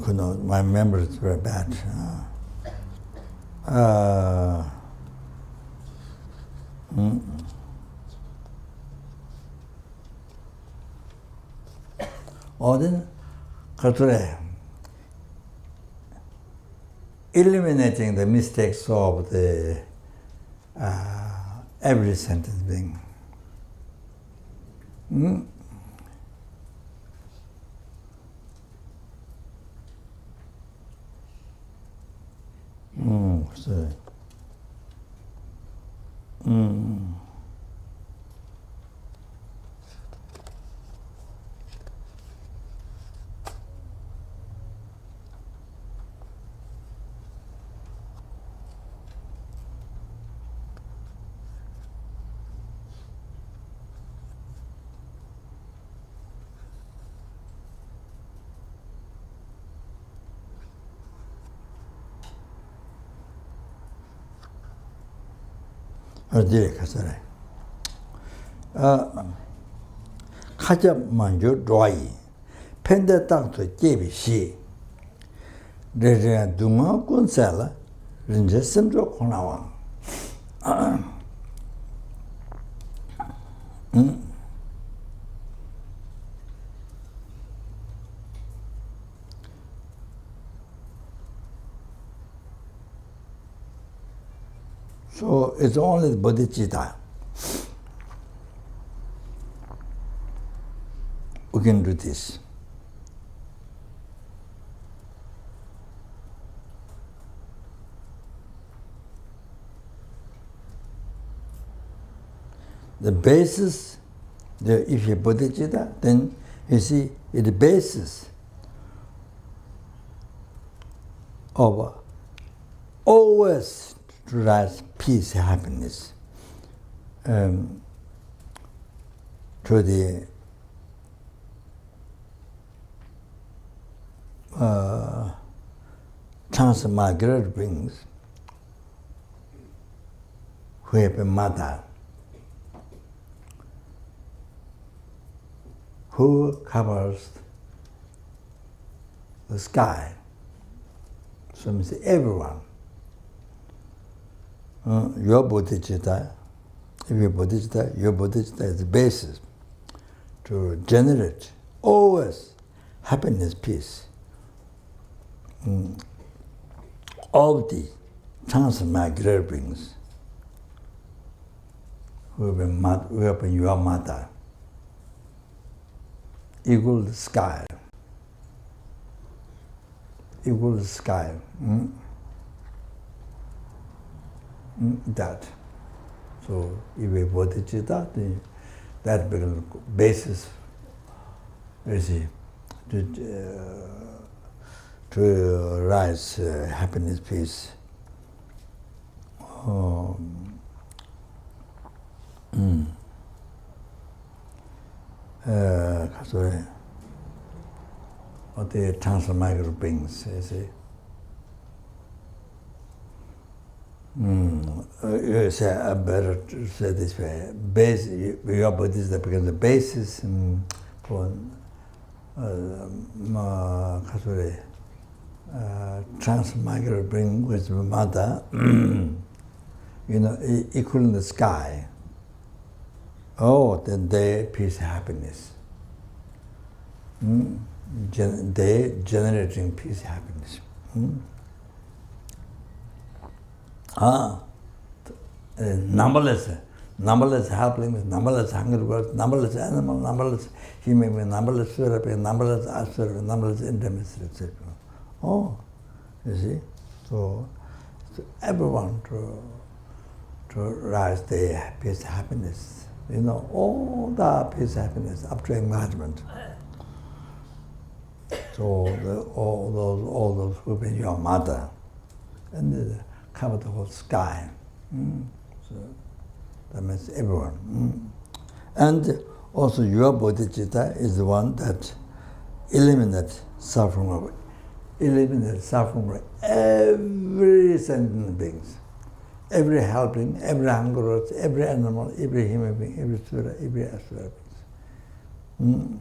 No, my memory is very bad. Then, eliminating the mistakes of the every sentence being. So. 어디에 가서래? 가자 먼저 좋아이. 펜데 땅도 제비시. 레레 두마 콘살라. 린제 심조 코나와. So it's only the bodhichitta who can do this. The basis, if you're bodhichitta, then you see the basis of always to rise peace, happiness, to the transmigrant beings who have a mother, who covers the sky. So means everyone. Your bodhichitta, if you're bodhichitta, your bodhichitta is the basis to generate always happiness, peace. All the transmigrant beings who have been your mother, equal the sky. Equal the sky. That. So if we bodhichitta, that becomes basis, you see, to rise happiness, peace. Sorry. What the transmigrant beings, you see. You say, I better say this way. Your bodhichitta becomes the basis for transmigrant being with mother, equal in the sky. Oh, then they peace, happiness. They generating peace, happiness. Numberless helplings, numberless hungry birds, numberless animal, numberless human being, numberless spirit being, numberless asura, numberless intimacy, etc. Oh, You see? So everyone to rise their peace, happiness. You know, all the peace, happiness up to enlightenment. So all those who've been your mother, and they cover the whole sky. So that means everyone. And also your bodhichitta is the one that eliminates suffering of every sentient beings. Every helping, every hunger, every animal, every human being, every sura, every asura beings.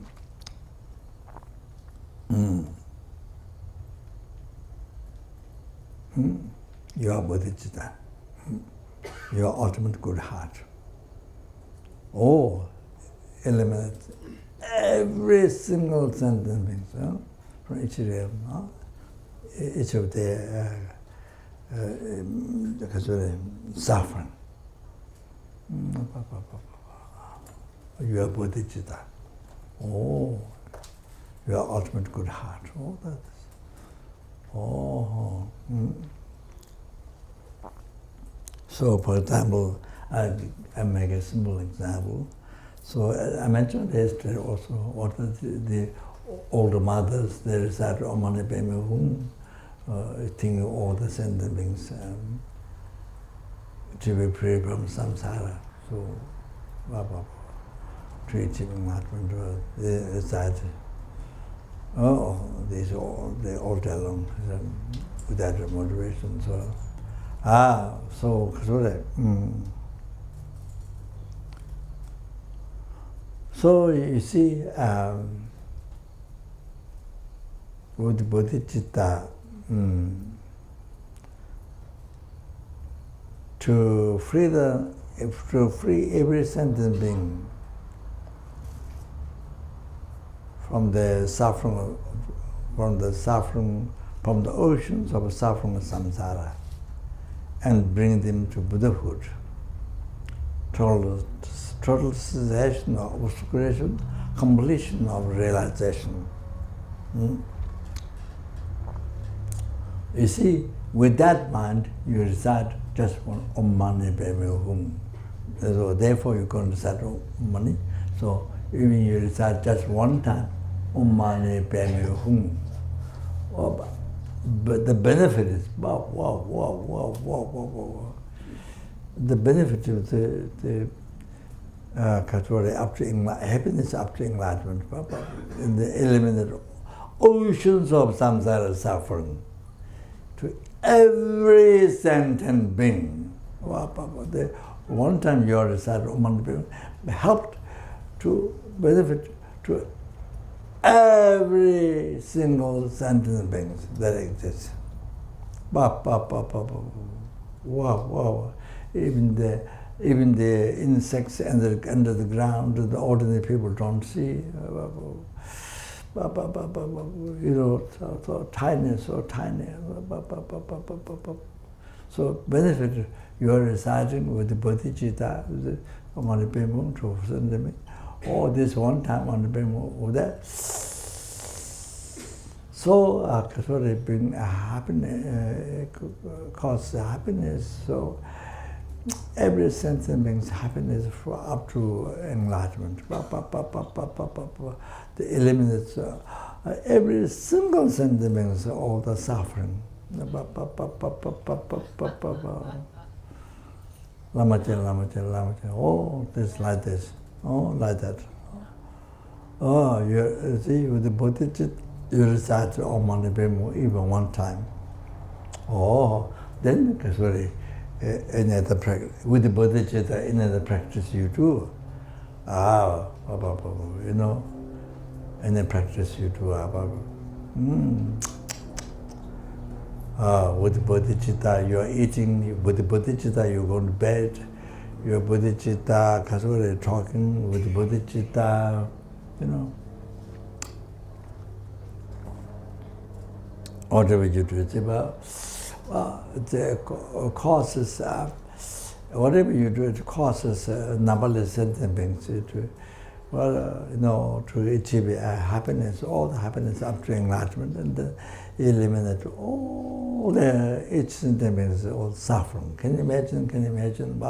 Your bodhichitta, your ultimate good heart. Oh, eliminate every single sentient being, from each realm, each of their suffering. Your bodhichitta. Oh, your ultimate good heart. Oh, that's. Oh. So, for example, I make a simple example. So I mentioned yesterday also what the older mothers, they recite Om Mani Padme Hum, thinking all the sentient beings to be free from samsara. So, to achieve enlightenment, they recite, these all day long, without moderation. So, So you see, with bodhichitta, to free every sentient being from the suffering, from the oceans of suffering of samsara, and bring them to Buddhahood, total cessation of obscuration, completion of realization. You see, with that mind, you recite just one Om Mani Padme Hum. So therefore you can recite Om Mani. So even you recite just one time Om Mani Padme Hum. But the benefit is the benefit of the up to happiness up to enlightenment, in the eliminated oceans of samsara suffering to every sentient being. The one time you recited Om Mani Padme helped to benefit to every single sentient being that exists. Even the insects under the ground, the ordinary people don't see. So tiny. So benefit you are reciting with the bodhichitta, with the Om Mani Padme Hum to send them. Oh, this one time on the Padme that. So bring happiness, cause happiness. So every sentient being's happiness up to enlightenment. The eliminates every single sentient being's all the suffering. Lamache. Oh, this like this. Oh, like that. Oh, you see, with the bodhichitta, you recite Om Mani Padme Hum even one time. Oh, then any other practice, with the bodhichitta, any other practice you do. Any practice you do. With the bodhichitta, you are eating, with the bodhichitta, you go to bed, your bodhichitta, talking with the bodhichitta, whatever you do, it's about the causes, whatever you do, it causes numberless sentient beings to achieve happiness, all the happiness up to enlightenment, and eliminate all the each sentient being is all suffering. Can you imagine? Can you imagine?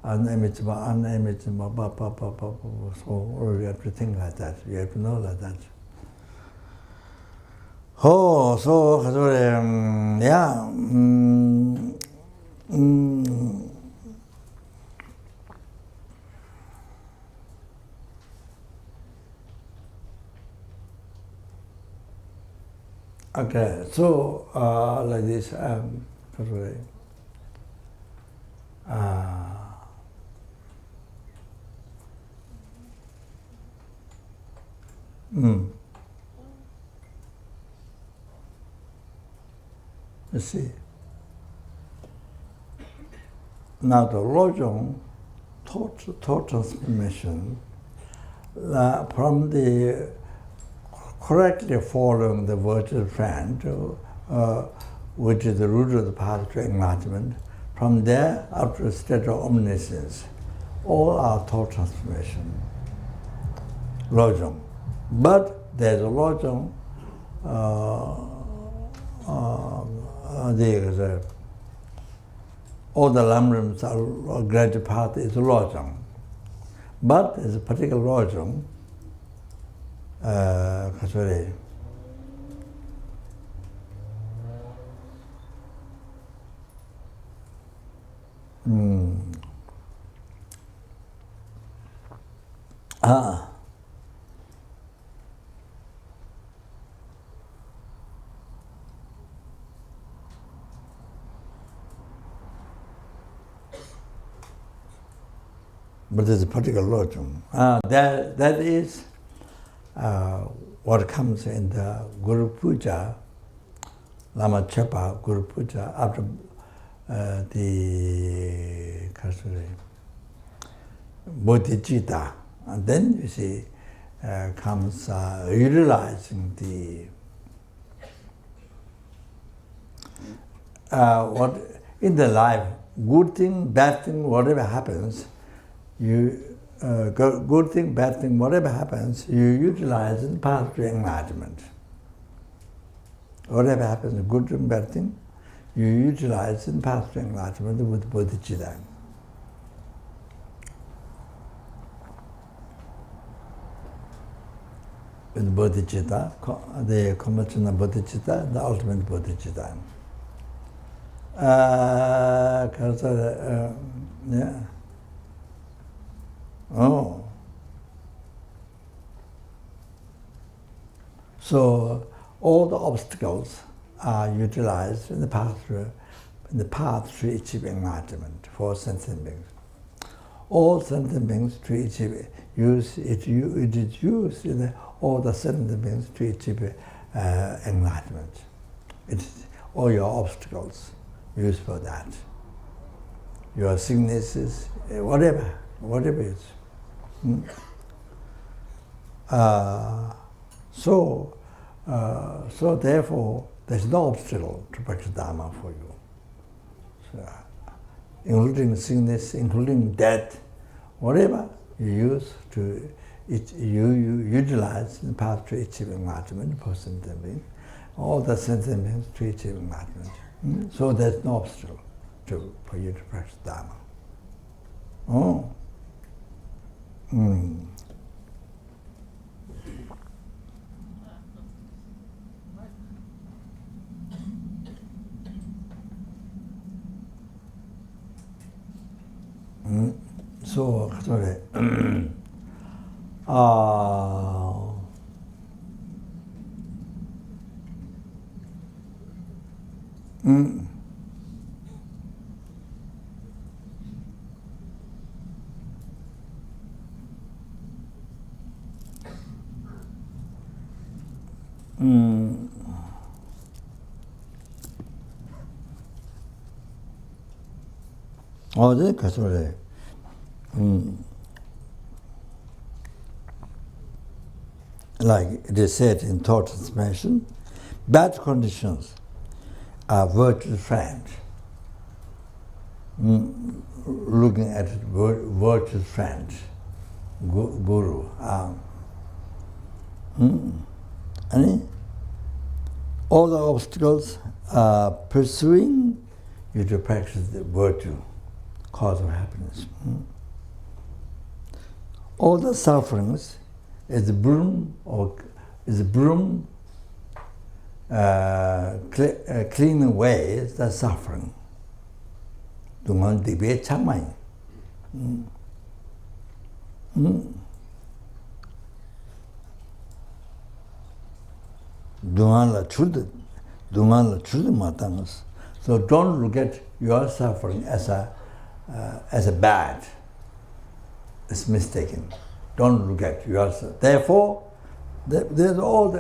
Unimaginable, so you have to think like that. You have to know like that. Oh, so yeah. Okay, so like this, you see. Now the Lojong thought transformation from the correctly following the virtuous friend, which is the root of the path to enlightenment, from there up to the state of omniscience, all are thought transformation. Lojong. But there's a Lojong, all the lamrams are graduate path is Lojong. But there's a particular Lojong, but there's a particular Lojong. That is what comes in the Guru Puja, Lama Chepa Guru Puja, after the bodhichitta. And then you see comes utilizing the what in the life, good thing, bad thing, whatever happens, good thing, bad thing, whatever happens, you utilize in path to enlightenment. Whatever happens, good thing, bad thing, you utilize in path to enlightenment with bodhichitta. With bodhichitta, the conventional bodhichitta, the ultimate bodhichitta. Yeah. Oh. So all the obstacles are utilized in the path to achieve enlightenment for sentient beings. All sentient beings to achieve it is used in all the sentient beings to achieve enlightenment. It's all your obstacles used for that. Your sicknesses, whatever it is. So therefore, there's no obstacle to practice Dharma for you. So, including sickness, including death, whatever you use to you utilize in the path to achieve enlightenment for sentient beings, all the sentient beings to achieve enlightenment. So there's no obstacle for you to practice Dharma. Oh. So, sorry. sorry. Like it is said in thought transformation, bad conditions are virtuous friends. looking at virtuous friend, guru. And all the obstacles are pursuing you to practice the virtue, cause of happiness. All the sufferings is a broom cleaning away the suffering. 동안 되게 참아요. 동안을 주드 마땅스. So don't look at your suffering as a bad. It's mistaken. Don't look at yourself. Therefore, there's all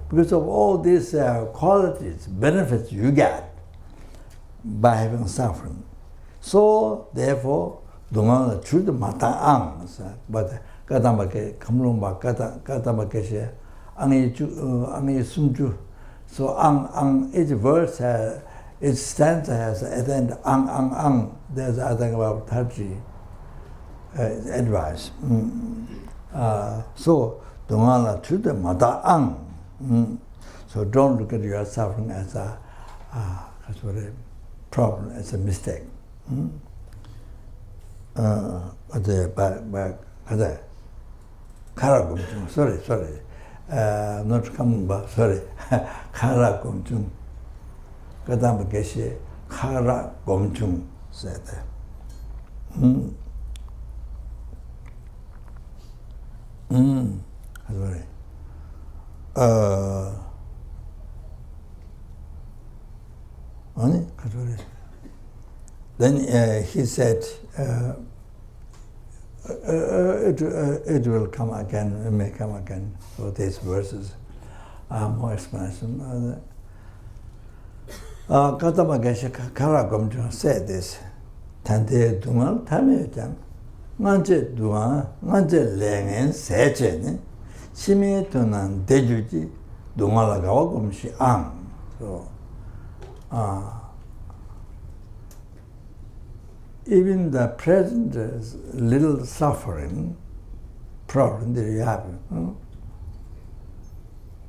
because of all these qualities, benefits you get by having suffering. So therefore, 동안을 주드 마땅. But 까다마게 감롱바 까다마게시 ang이 숨주. So each verse each stanza has at the end ang. There's I think about 30 advice. So 동안을 주드 마땅. So don't look at your suffering as a problem, as a mistake. Sorry. Not coming back, sorry. Kara gomchung. Kadamba geshe kara gomchung said. Sorry. Then he said, it will come again, it may come again. So these verses are more explanation. Katamagesha Karagomjo said this. Tante Dungal Tamejam. Nanje Duan, Nanje Lengen Sechen, Shimi Tunan Dejuji, Dungalagawagumshi Ang. So, even the present little suffering problem that you have,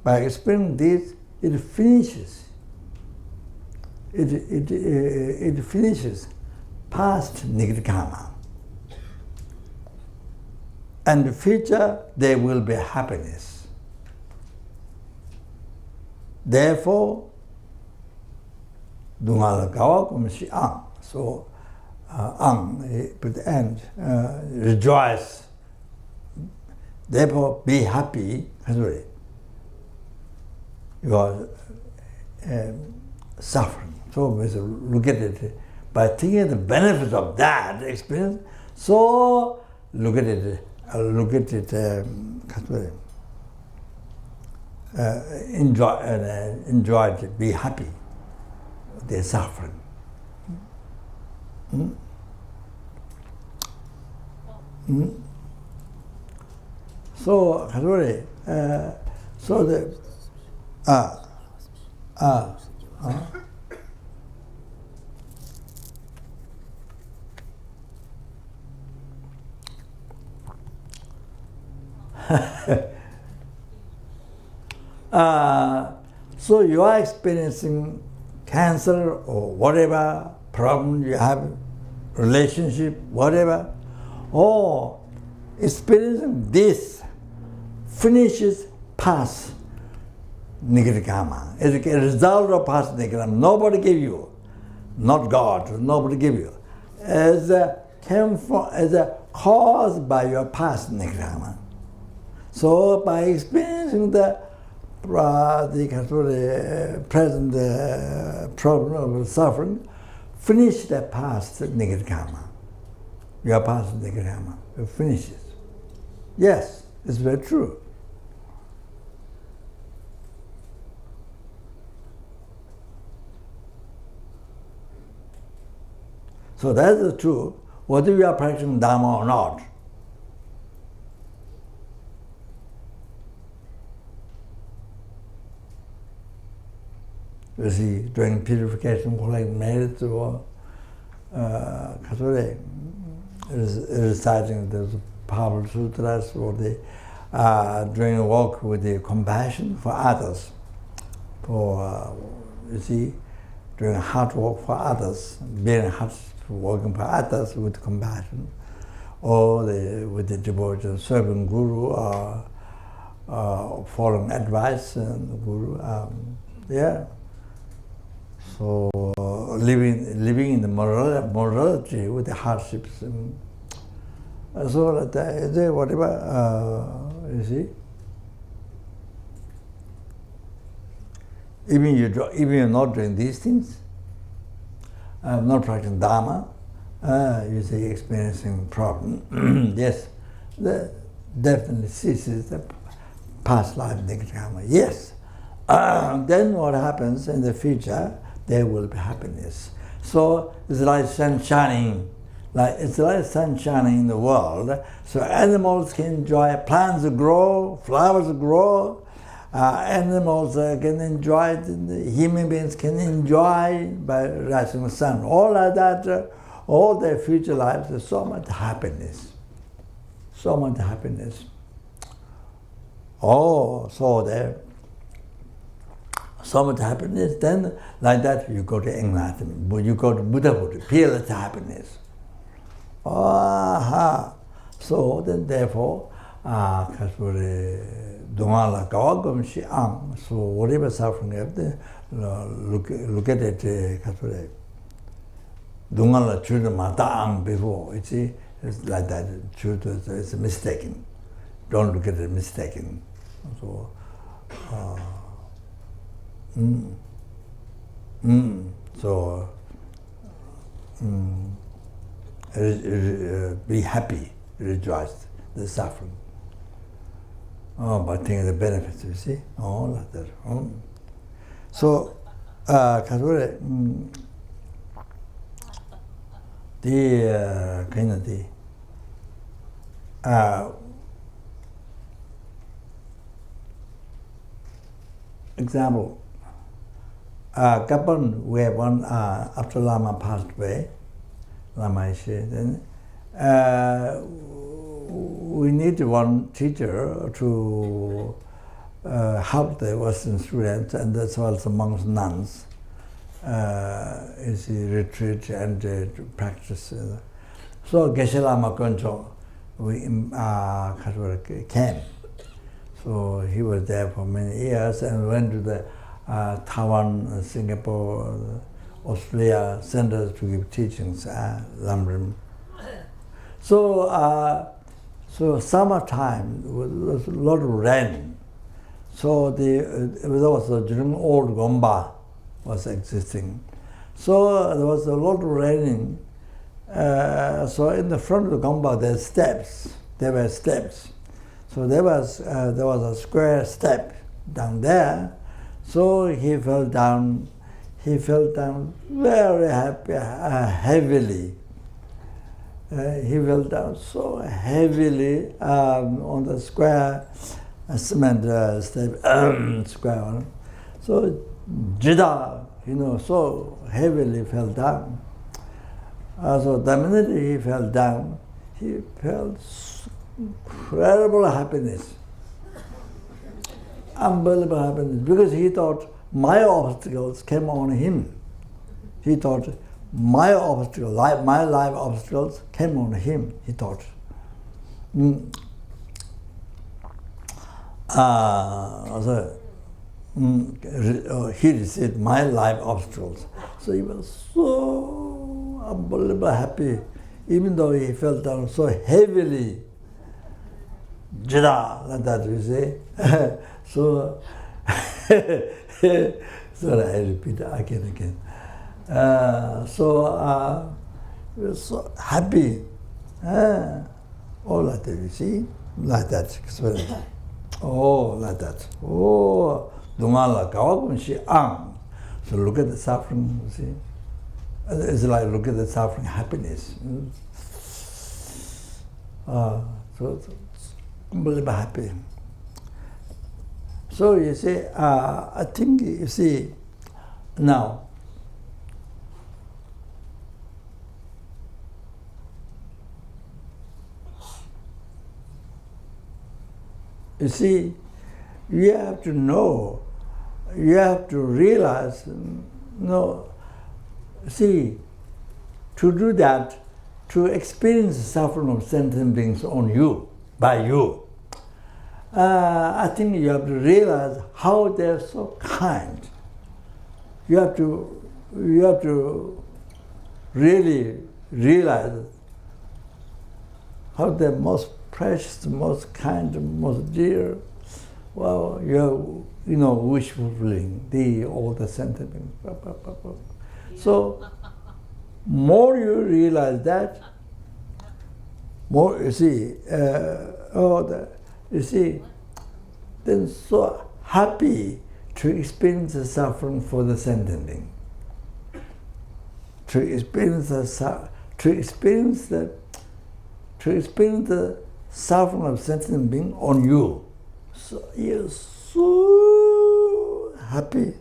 by experiencing this, it finishes. It finishes past negative karma. And in the future, there will be happiness. Therefore, Dungalagawa kumshi ang. So, but the end, rejoice. Therefore, be happy. You are suffering. So we look at it by thinking the benefits of that experience. So look at it. Enjoy it. Be happy. They're suffering. So, so the so you are experiencing cancer or whatever problem you have, relationship, whatever, or experiencing this finishes past negative karma. As a result of past negative karma, nobody gave you, not God, nobody gave you, as a cause by your past negative karma. So by experiencing the present problem of suffering, finish the past negative karma. Your past negative karma finishes. Yes, it's very true. So that is true, whether you are practicing Dharma or not. You see, doing purification, like merit or reciting the powerful sutras or the doing work with the compassion for others, for you see, doing hard work for others, being hard working for others with compassion, or with the devotion, serving guru or following advice and guru. Yeah. So living in the morality with the hardships. So that whatever you see. Even you're not doing these things, not practicing Dharma, you see experiencing problem. Yes, that definitely ceases the past life negative karma. Yes. Then what happens in the future? There will be happiness. So it's like sun shining. It's like sun shining in the world. So animals can enjoy, plants grow, flowers grow, animals can enjoy it, human beings can enjoy by rising the sun. All of that, all their future lives, there's so much happiness. So much happiness. Oh, so there. So much happiness, then like that you go to enlightenment, you go to Buddhahood, peerless happiness. Aha. So then therefore, so whatever suffering you have to look at it, Dungala children matang before, you see, it's like that, it's mistaken. Don't look at it mistaken. So So be happy, rejoice, the suffering. Oh, but think of the benefits, you see? Oh, like that. Oh. So, the kind of the example. Gabon, where one after Lama passed away, Lama Ishe, then we need one teacher to help the Western students and as well as amongst nuns. Is retreat and practice. So Geshe Lama Koncho, we came. So he was there for many years and went to the Taiwan, Singapore, Australia centers to give teachings, Lamrim. So summertime was a lot of rain. So there was during old Gomba was existing. So there was a lot of raining. So in the front of the Gomba there were steps. So there was a square step down there. So he fell down very heavily. He fell down so heavily on the square cement step, square one. So Jida, so heavily fell down. So the minute he fell down, he felt incredible happiness. Unbelievable happiness, because he thought my obstacles came on him. He thought my life obstacles came on him, he thought. He received my life obstacles. So he was so unbelievably happy, even though he fell down so heavily. Jada, like that you say. So I repeat again. He was so happy. All like that, you see? Like that. Oh, like that. Oh, Dungala Kawakunshi Ang. So look at the suffering, you see? It's like look at the suffering happiness. So unbelievably happy. So you see, I think you see now, You see, you have to know, you have to realize, no, see, to do that, to experience the suffering of sentient beings on you, by you, I think you have to realize how they're so kind. You have to really realize how they're most precious, most kind, most dear. Well, you know, wish fulfilling, all the sentient beings. So, more you realize that, more you see, you see, then so happy to experience the suffering for the sentient being. To experience the suffering of sentient being on you. So you're so happy.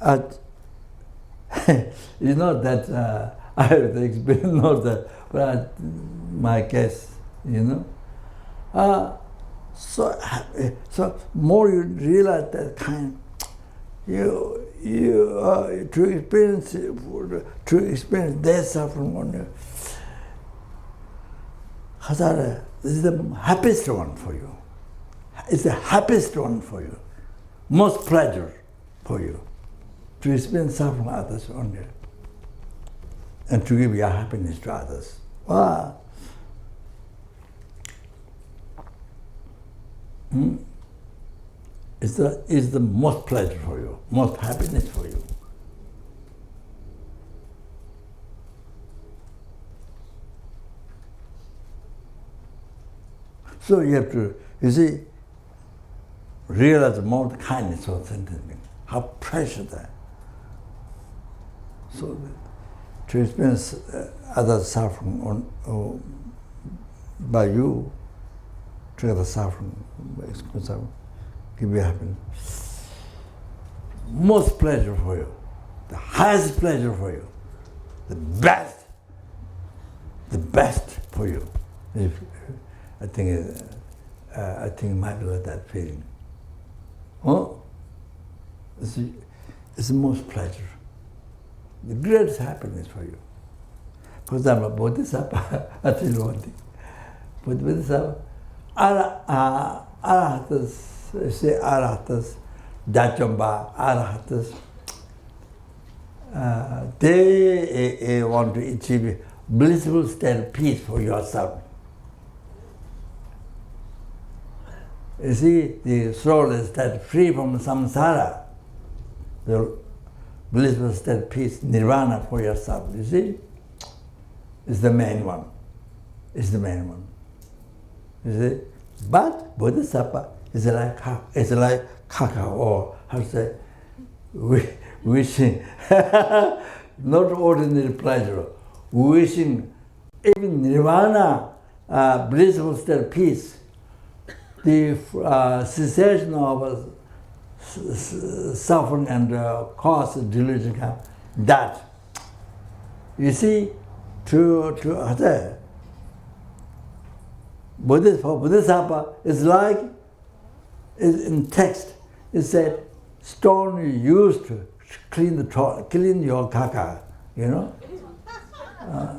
It's not that I have the experience, not that, but my guess, you know. So happy. So more you realize that kind, to experience their suffering on you. Hazara, this is the happiest one for you. It's the happiest one for you. Most pleasure for you. To experience suffering others only. And to give your happiness to others. Wow. It's the most pleasure for you, most happiness for you. So you have to, you see, realize more the kindness of sentient beings, how precious that. So to experience other suffering by you, to get the suffering, give you happiness. Most pleasure for you, the highest pleasure for you, the best for you. I think it might be like that feeling. Oh, it's the most pleasure, the greatest happiness for you. For example, bodhisattva, I tell you one thing. Bodhisattva, arahatas, say arahatas, dachamba, arahatas, they want to achieve blissful state of peace for yourself. You see, the soul is that free from samsara, the blissful state of peace, nirvana for yourself, you see? Is the main one. Is the main one. You see? But bodhisattva is like kaka, or how to say, wishing, not ordinary pleasure, wishing even nirvana, blissful state of peace, the cessation of suffering and cause of delusion, that. You see, for bodhisattva, it's like, in text, it said, stone you used to clean your kaka, you know? I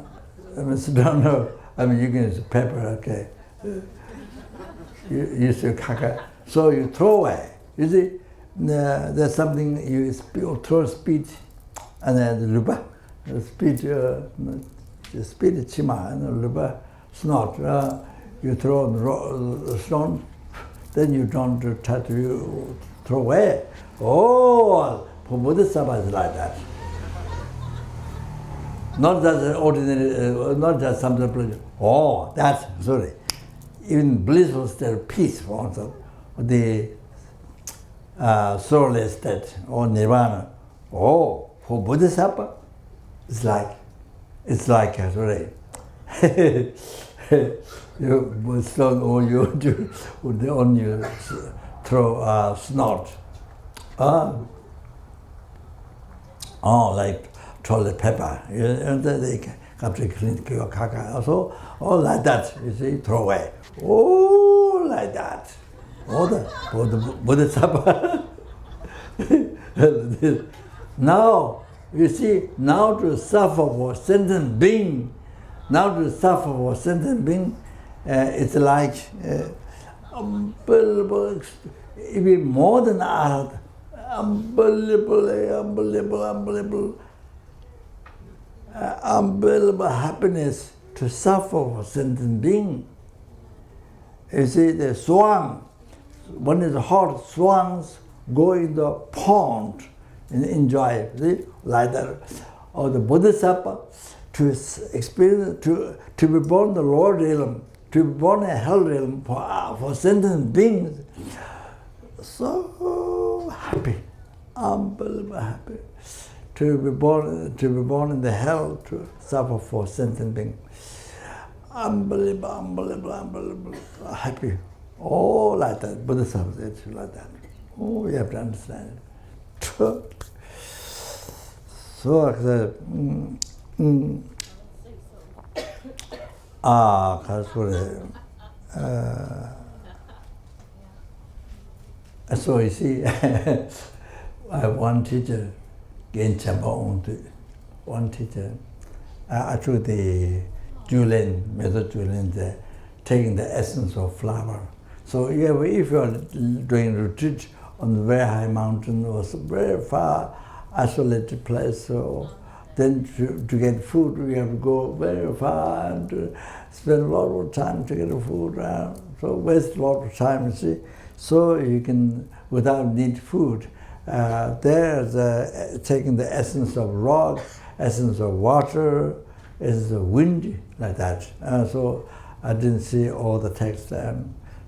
don't know. I mean, you can use pepper, okay. You use your kaka, so you throw away. You see, there's something you throw speech, and then the lupa, speech chima, and lupa snot. You throw the stone, then you don't try to throw away. Oh, for bodhisattva is like that. Not just ordinary, not just something pleasure. Oh, that's sorry. Even blissful state of peace, for instance, the soulless state or nirvana. Oh, for bodhisattva, it's like sorry. You stone or you on you throw snot. Like toilet pepper. They So, all like that, you see, throw away. Oh, like that. All the bodhisattva. Now, you see, now to suffer for sentient being, it's like unbelievable, even more than art, unbelievable happiness to suffer for sentient being. You see, the swan, when it's hot, swans go in the pond and enjoy it, see? Like that. Or the bodhisattva, to experience, to be born in the lower realm, to be born in hell realm for sentient beings, so happy, unbelievable happy. To be born in the hell, to suffer for sentient beings. Unbelievable, happy. Oh, like that. Bodhisattva, it's like that. Oh, you have to understand it. So, so you see, I have one teacher, one teacher. I took the Julian, method Julian, taking the essence of flower. So if you are doing retreat on the very high mountain or very far isolated place, so then to get food we have to go very far and spend a lot of time to get the food, so waste a lot of time, you see. So you can, without need food, there's taking the essence of rock, essence of water, essence of wind, like that. So I didn't see all the text.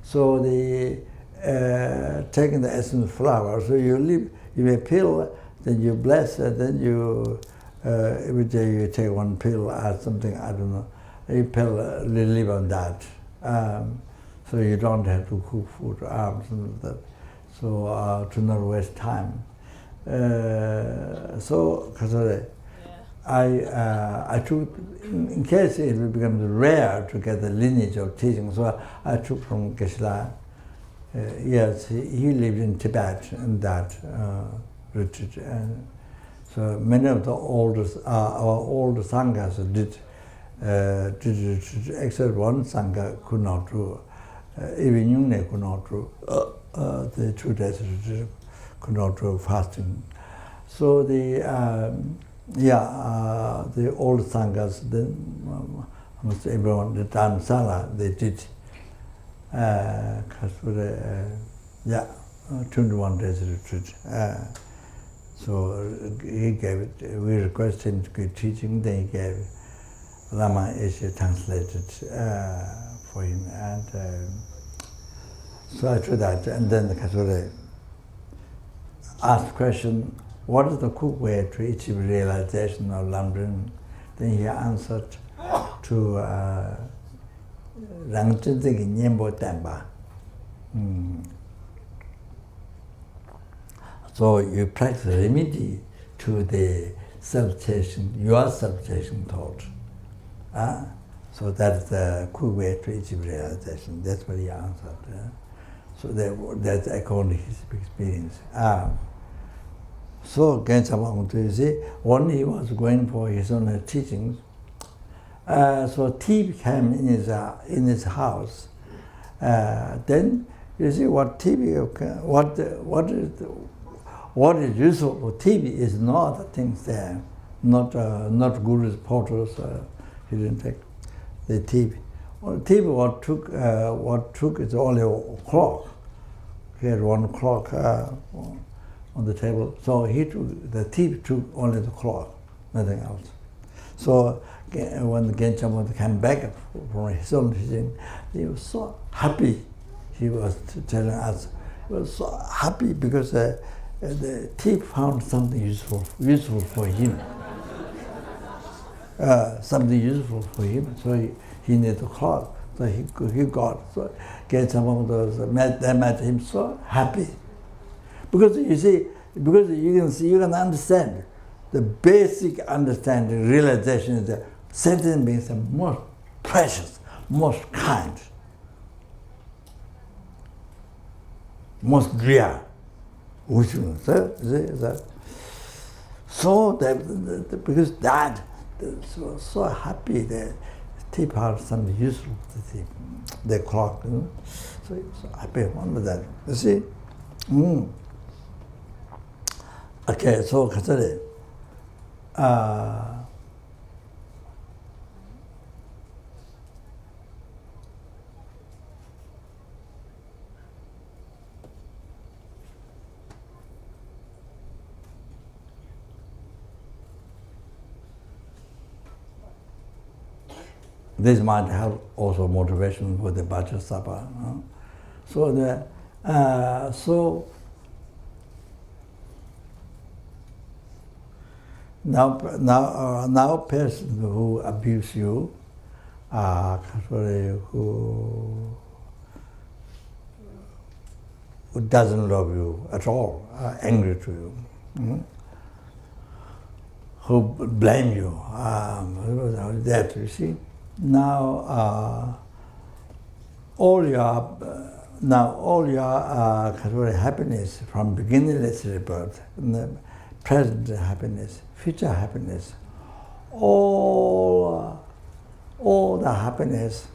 So the taking the essence of flower. So you may pill, then you bless, and then you every day you take one pill or something. I don't know. You pill, live on that. So you don't have to cook food or something like that. So to not waste time. So I took, in case it becomes rare to get the lineage of teaching, so I took from Geshe-la. Yes, he lived in Tibet in that retreat. And so many of the oldest, our old Sanghas did retreat, except one Sangha could not do. Even Yungne could not do. The 2 days retreat could not do fasting. So the old Sanghas, then almost everyone, the Dharma, they did. 21 days retreat. So he gave it, we requested him to give teaching, then he gave Lama Asia translated for him. And so I did that, and then the Kasure asked the question, what is the quick way to achieve realization of Lambrin? Then he answered to Rangchendzeki Nyembo Tenpa. So you practice remedy to the self-chasing, your self-chasing thought. So that's the quick way to achieve realization. That's what he answered. So that's according to his experience. So Gensama, you see, when he was going for his own teachings, so tea came in his house. Then you see what TV, what is useful for TV is not the things there, not Guru's portals. He didn't take the TV. Well, TV what took is only a clock. He had one clock on the table, so the TV took only the clock, nothing else. So when the Genchama came back from his own teaching, he was so happy. He was telling us, he was so happy because the thief found something useful for him. Something useful for him, so he needed a clock. So he got. So Genchama made him so happy. Because you see, you can understand, the basic understanding, realization is that Sentient beings are most precious, most kind, most rare. So because that, so happy they take out some useful the clock. So happy under that. You see? Okay, so Katsari. This might have also motivation for the Vajrasattva. So now person who abuse you, who doesn't love you at all, angry to you, who blame you, that you see. Now all your happiness from beginningless rebirth, present happiness, future happiness, all the happiness,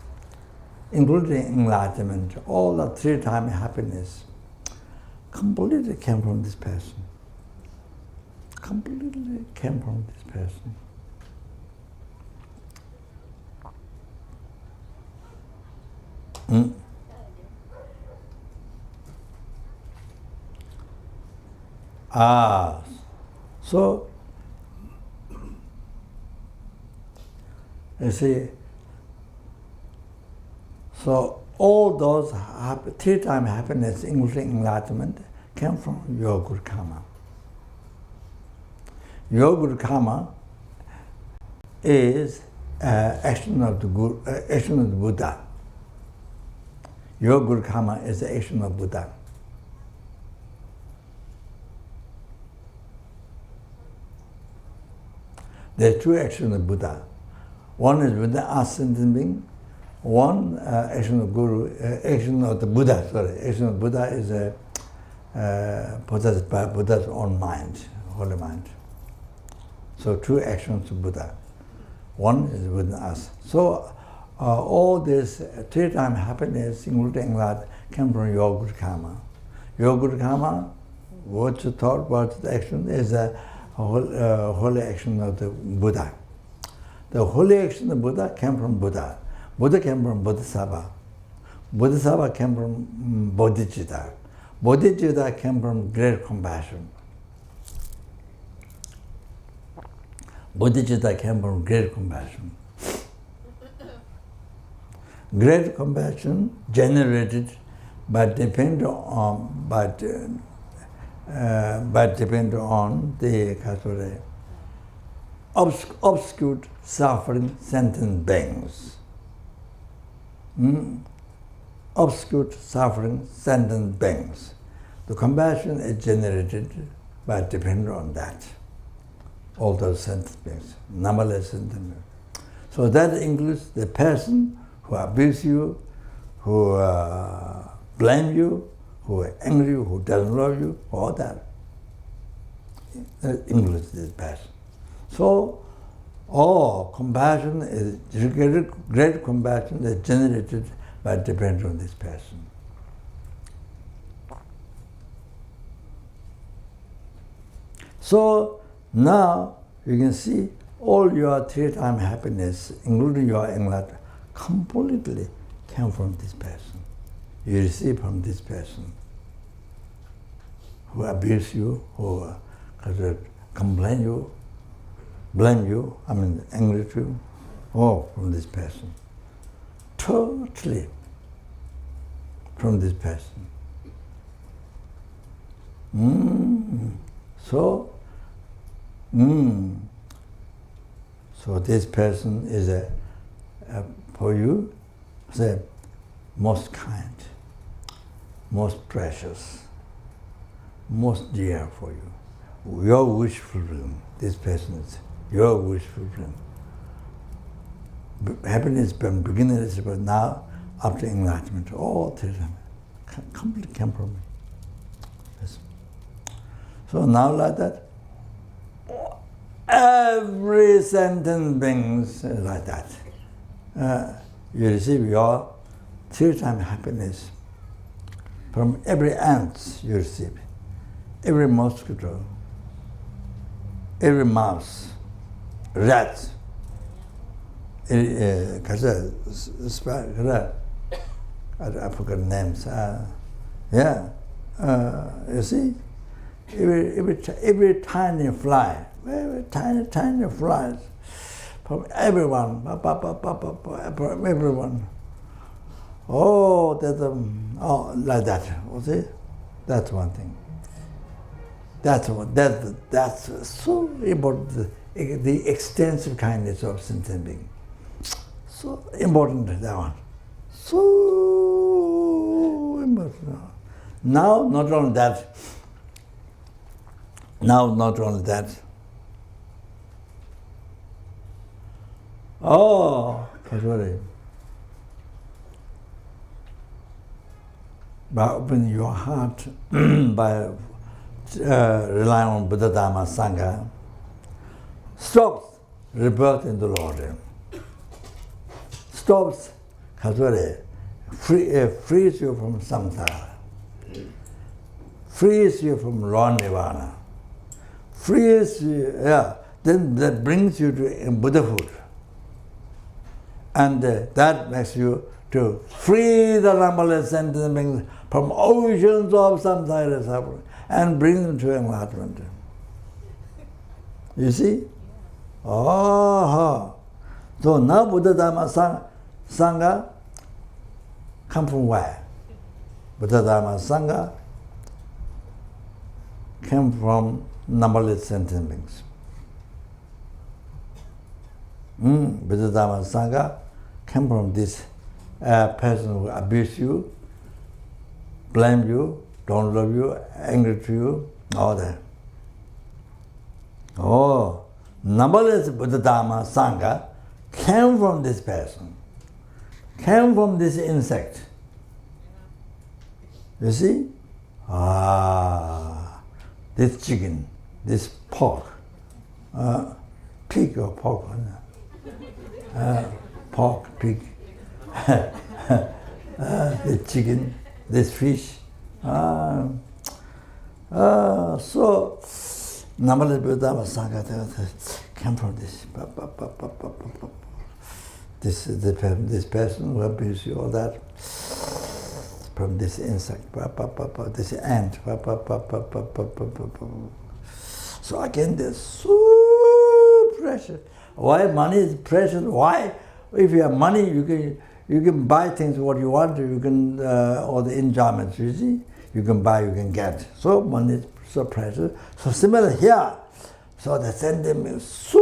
including enlightenment, all the three-time happiness, completely came from this person. Completely came from this person. So you see, so all those three-time happiness, including enlightenment, came from your good karma. Your good karma is action of the Buddha. Your good karma is the action of Buddha. There are two actions of Buddha. One is with the ascending being. One action of Guru, action of the Buddha. Sorry, action of Buddha is possessed by Buddha's own mind, holy mind. So two actions of Buddha. One is within us. So all this three-time happiness, including enlightenment, came from your good karma. Your good karma, what you thought, what the action is a holy action of the Buddha. The holy action of Buddha came from Buddha. Buddha came from Bodhisattva. Bodhisattva came from bodhichitta. Bodhichitta came from great compassion. Bodhichitta came from great compassion. Great compassion generated but depend on the obscure suffering sentient beings. Obscure suffering sentient beings. The compassion is generated but depend on that. All those sentient beings, numberless sentient beings. So that includes the person who abuse you, who blame you, who are angry, who doesn't love you, all that. That includes this person. So, compassion is great compassion is generated but depends on this person. So now you can see all your three-time happiness, including your enlightenment, completely came from this person. You receive from this person who abuse you, who complain you, blame you, angry to you, all from this person. Totally from this person. So this person is for you, the most kind, most precious, most dear for you. Your wish fulfillment. This person is your wish fulfillment. happiness from beginningless rebirth, now after enlightenment, all three times, complete came from me. Yes. So now like that, every sentient being is like that. You receive your three-time happiness from every ant you receive, every mosquito, every mouse, rat, I forgot names. You see, every tiny fly, very tiny flies, from everyone, from everyone. Oh, like that. You see, that's one thing. That's so important. The extensive kindness of sentient being. So important, that one. So important. Now, not only that. Oh, sorry. By opening your heart, by relying on Buddha, Dharma, Sangha, stops rebirth in the Lord. Stops, frees you from samsara, frees you from raw nirvana, frees you, then that brings you to Buddhahood. And that makes you to free the numberless sentient beings from oceans of samsara suffering and bring them to enlightenment. You see? So now Buddha, Dharma, Sangha come from where? Buddha, Dharma, Sangha came from numberless sentient beings. Buddha, Dharma, Sangha came from this person who abuse you, blame you, don't love you, angry to you, all that. Numberless Buddha, Dharma, Sangha came from this person, came from this insect. You see? This chicken, this pork, pig or pork, pork, pig, this chicken, this fish. So, numberless Buddha, Dharma, Sangha came from this. This person who abused you, all that, from this insect, this ant. So again, there's so precious. Why money is precious? Why? If you have money, you can buy things what you want. You can all the enjoyments. You see, you can buy, you can get. So money is so precious. So similar here. So the sentient is so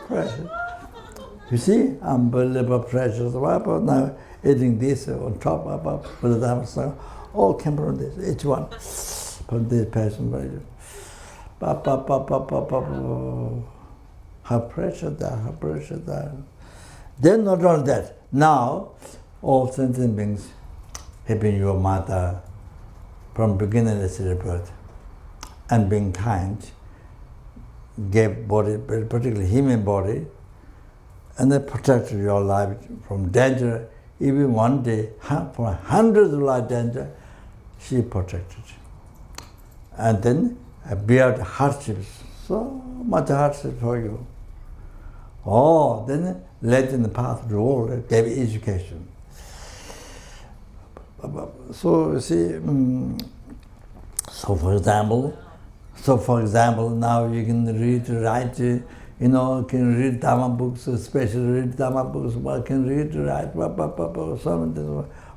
precious. You see, unbelievable precious. Now eating this on top of Buddha, Dharma, Sangha, all came from this. Each one from this person. How precious that, how precious that. Then not only that, now all sentient beings have been your mother from beginningless rebirth and being kind, gave body, particularly human body, and they protected your life from danger. Even one day, for hundreds of life danger, she protected. And then bear hardships, so much hardship for you. Then led in the path of the world, gave education. So you see, for example, now you can read, write, can read Dharma books, especially read Dharma books, can read, write,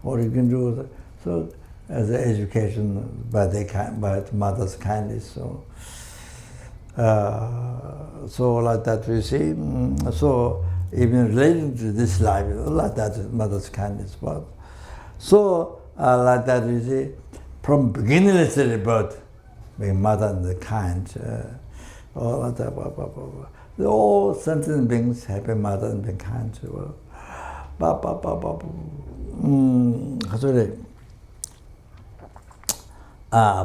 or you can do so as an education by the mother's kindness. So like that we see. So even relating to this life, like that mother's kindness. So like that we see, from beginningless rebirth, being mother and the kind, all like that. all sentient beings have a mother and be kind to her. Sorry.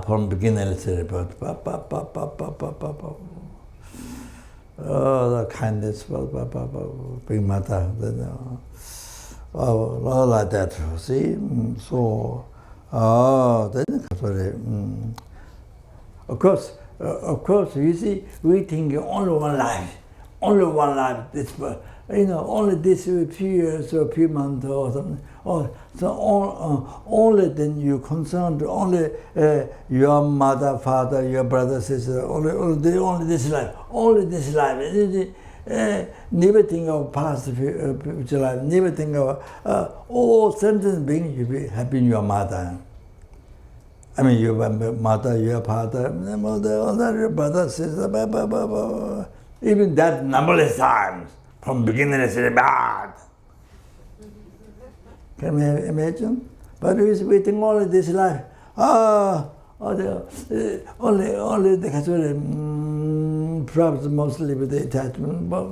From beginning, let's say about the kindness, bring mother, all like that. See, so then sorry. Of course, you see, we think only one life. This, only this few years or few months or something. Only then you concerned only your mother, father, your brother, sister. Only this life. Never think of past future life. Never think of all sentient beings. You be happy in your mother. I mean, your mother, your father, your brother, sister, even that numberless times, from beginning to the bad. Can you imagine? But we think only this life. Only the perhaps mostly with the attachment. But,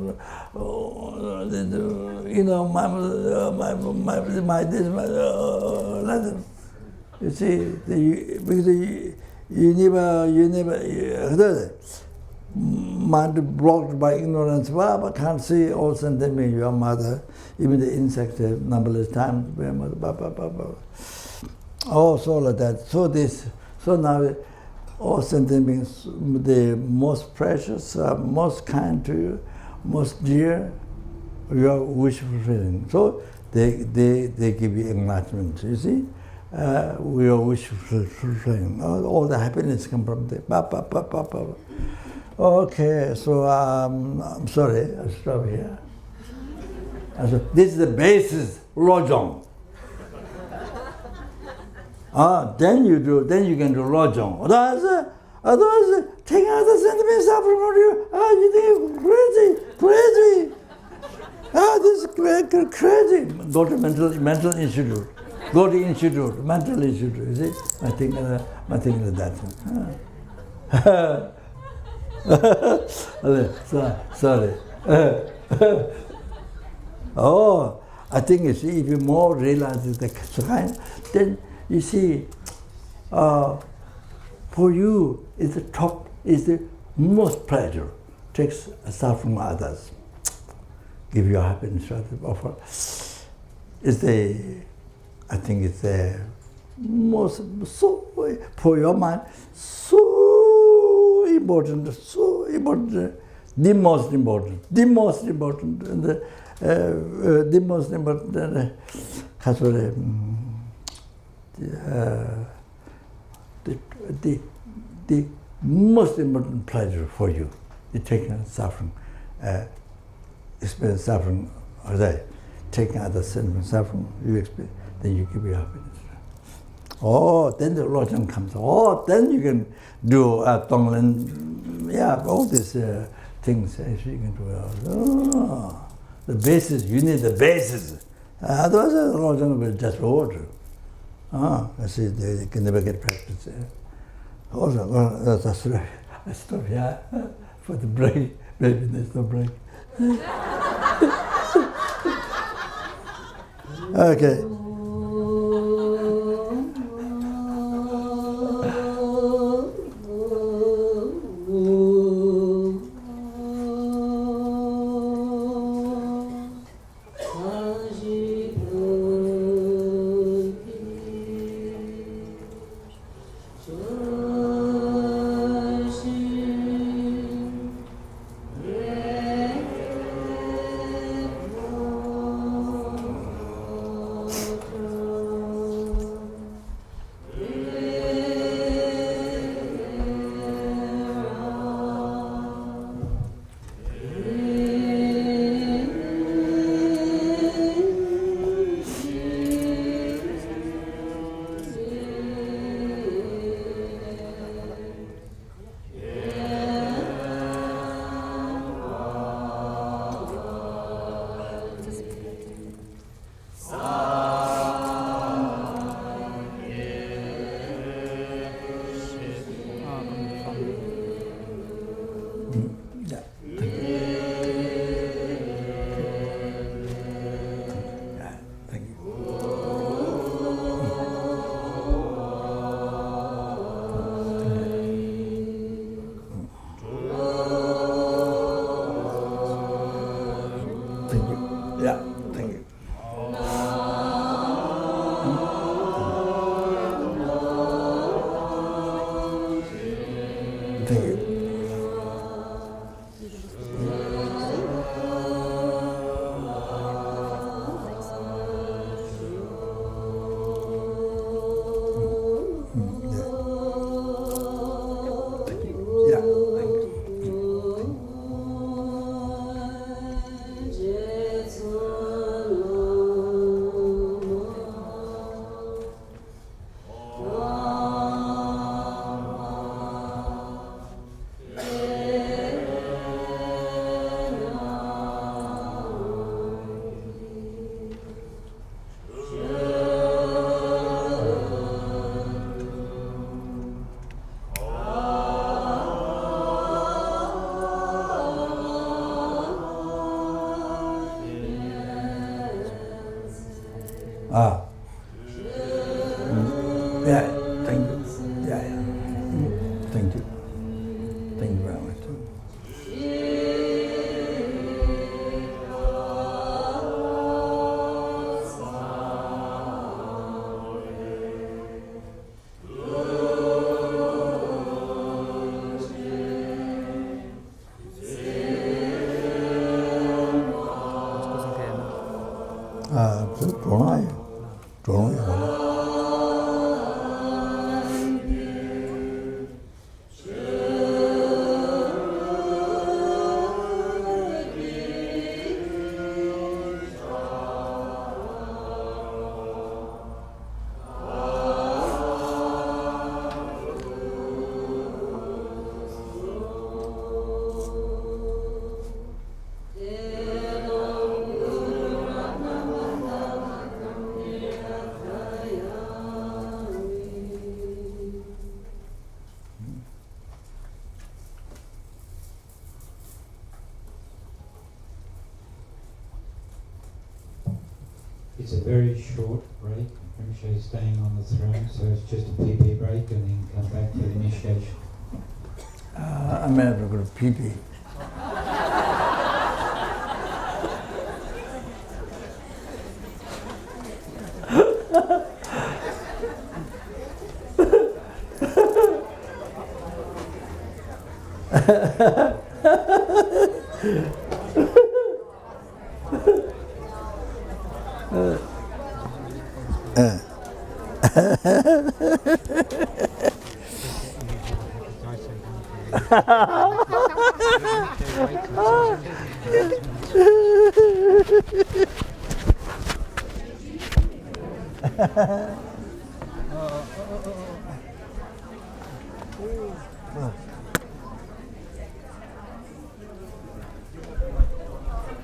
my this, you see, because you never, mind blocked by ignorance, but can't see all sentient beings, your mother, even the insects have numberless times. Oh, so like that. So now, all sentient beings, the most precious, most kind to you, most dear, your wish fulfilling. So they give you enlightenment. You see. We are wish fulfilling. All the happiness come from there. Okay, so I'm sorry, I'll stop here. So this is the basis, lojong. Then you can do lojong. Otherwise, taking out the sentiment suffering from you. You think crazy. This is crazy. Go to mental institute. Go to institute, mental institute, you see? I think like that. Sorry. I think you see, if you more realize the kind, then you see, for you, is the most pleasure. Takes stuff from others. Give you happiness, offer. I think it's the most, for your mind, so important, the most important, the most important, the most important pleasure for you, the taking suffering, experience suffering, or taking other suffering, you experience. Then you give your happiness. Then the lojong comes. Then you can do tonglen, all these things you can do. The basis, you need the basis. Otherwise, the lojong will just water. I see, they can never get practice. That's right. I stop here for the break. Maybe there's no break. Okay. Ah. Yeah, thank you. Yeah, yeah. Thank you. Thank you very much. It's a very short break. Rinpoche is staying on the throne, so it's just a pee break and then come back for the initiation. I'm going to go to pee-pee.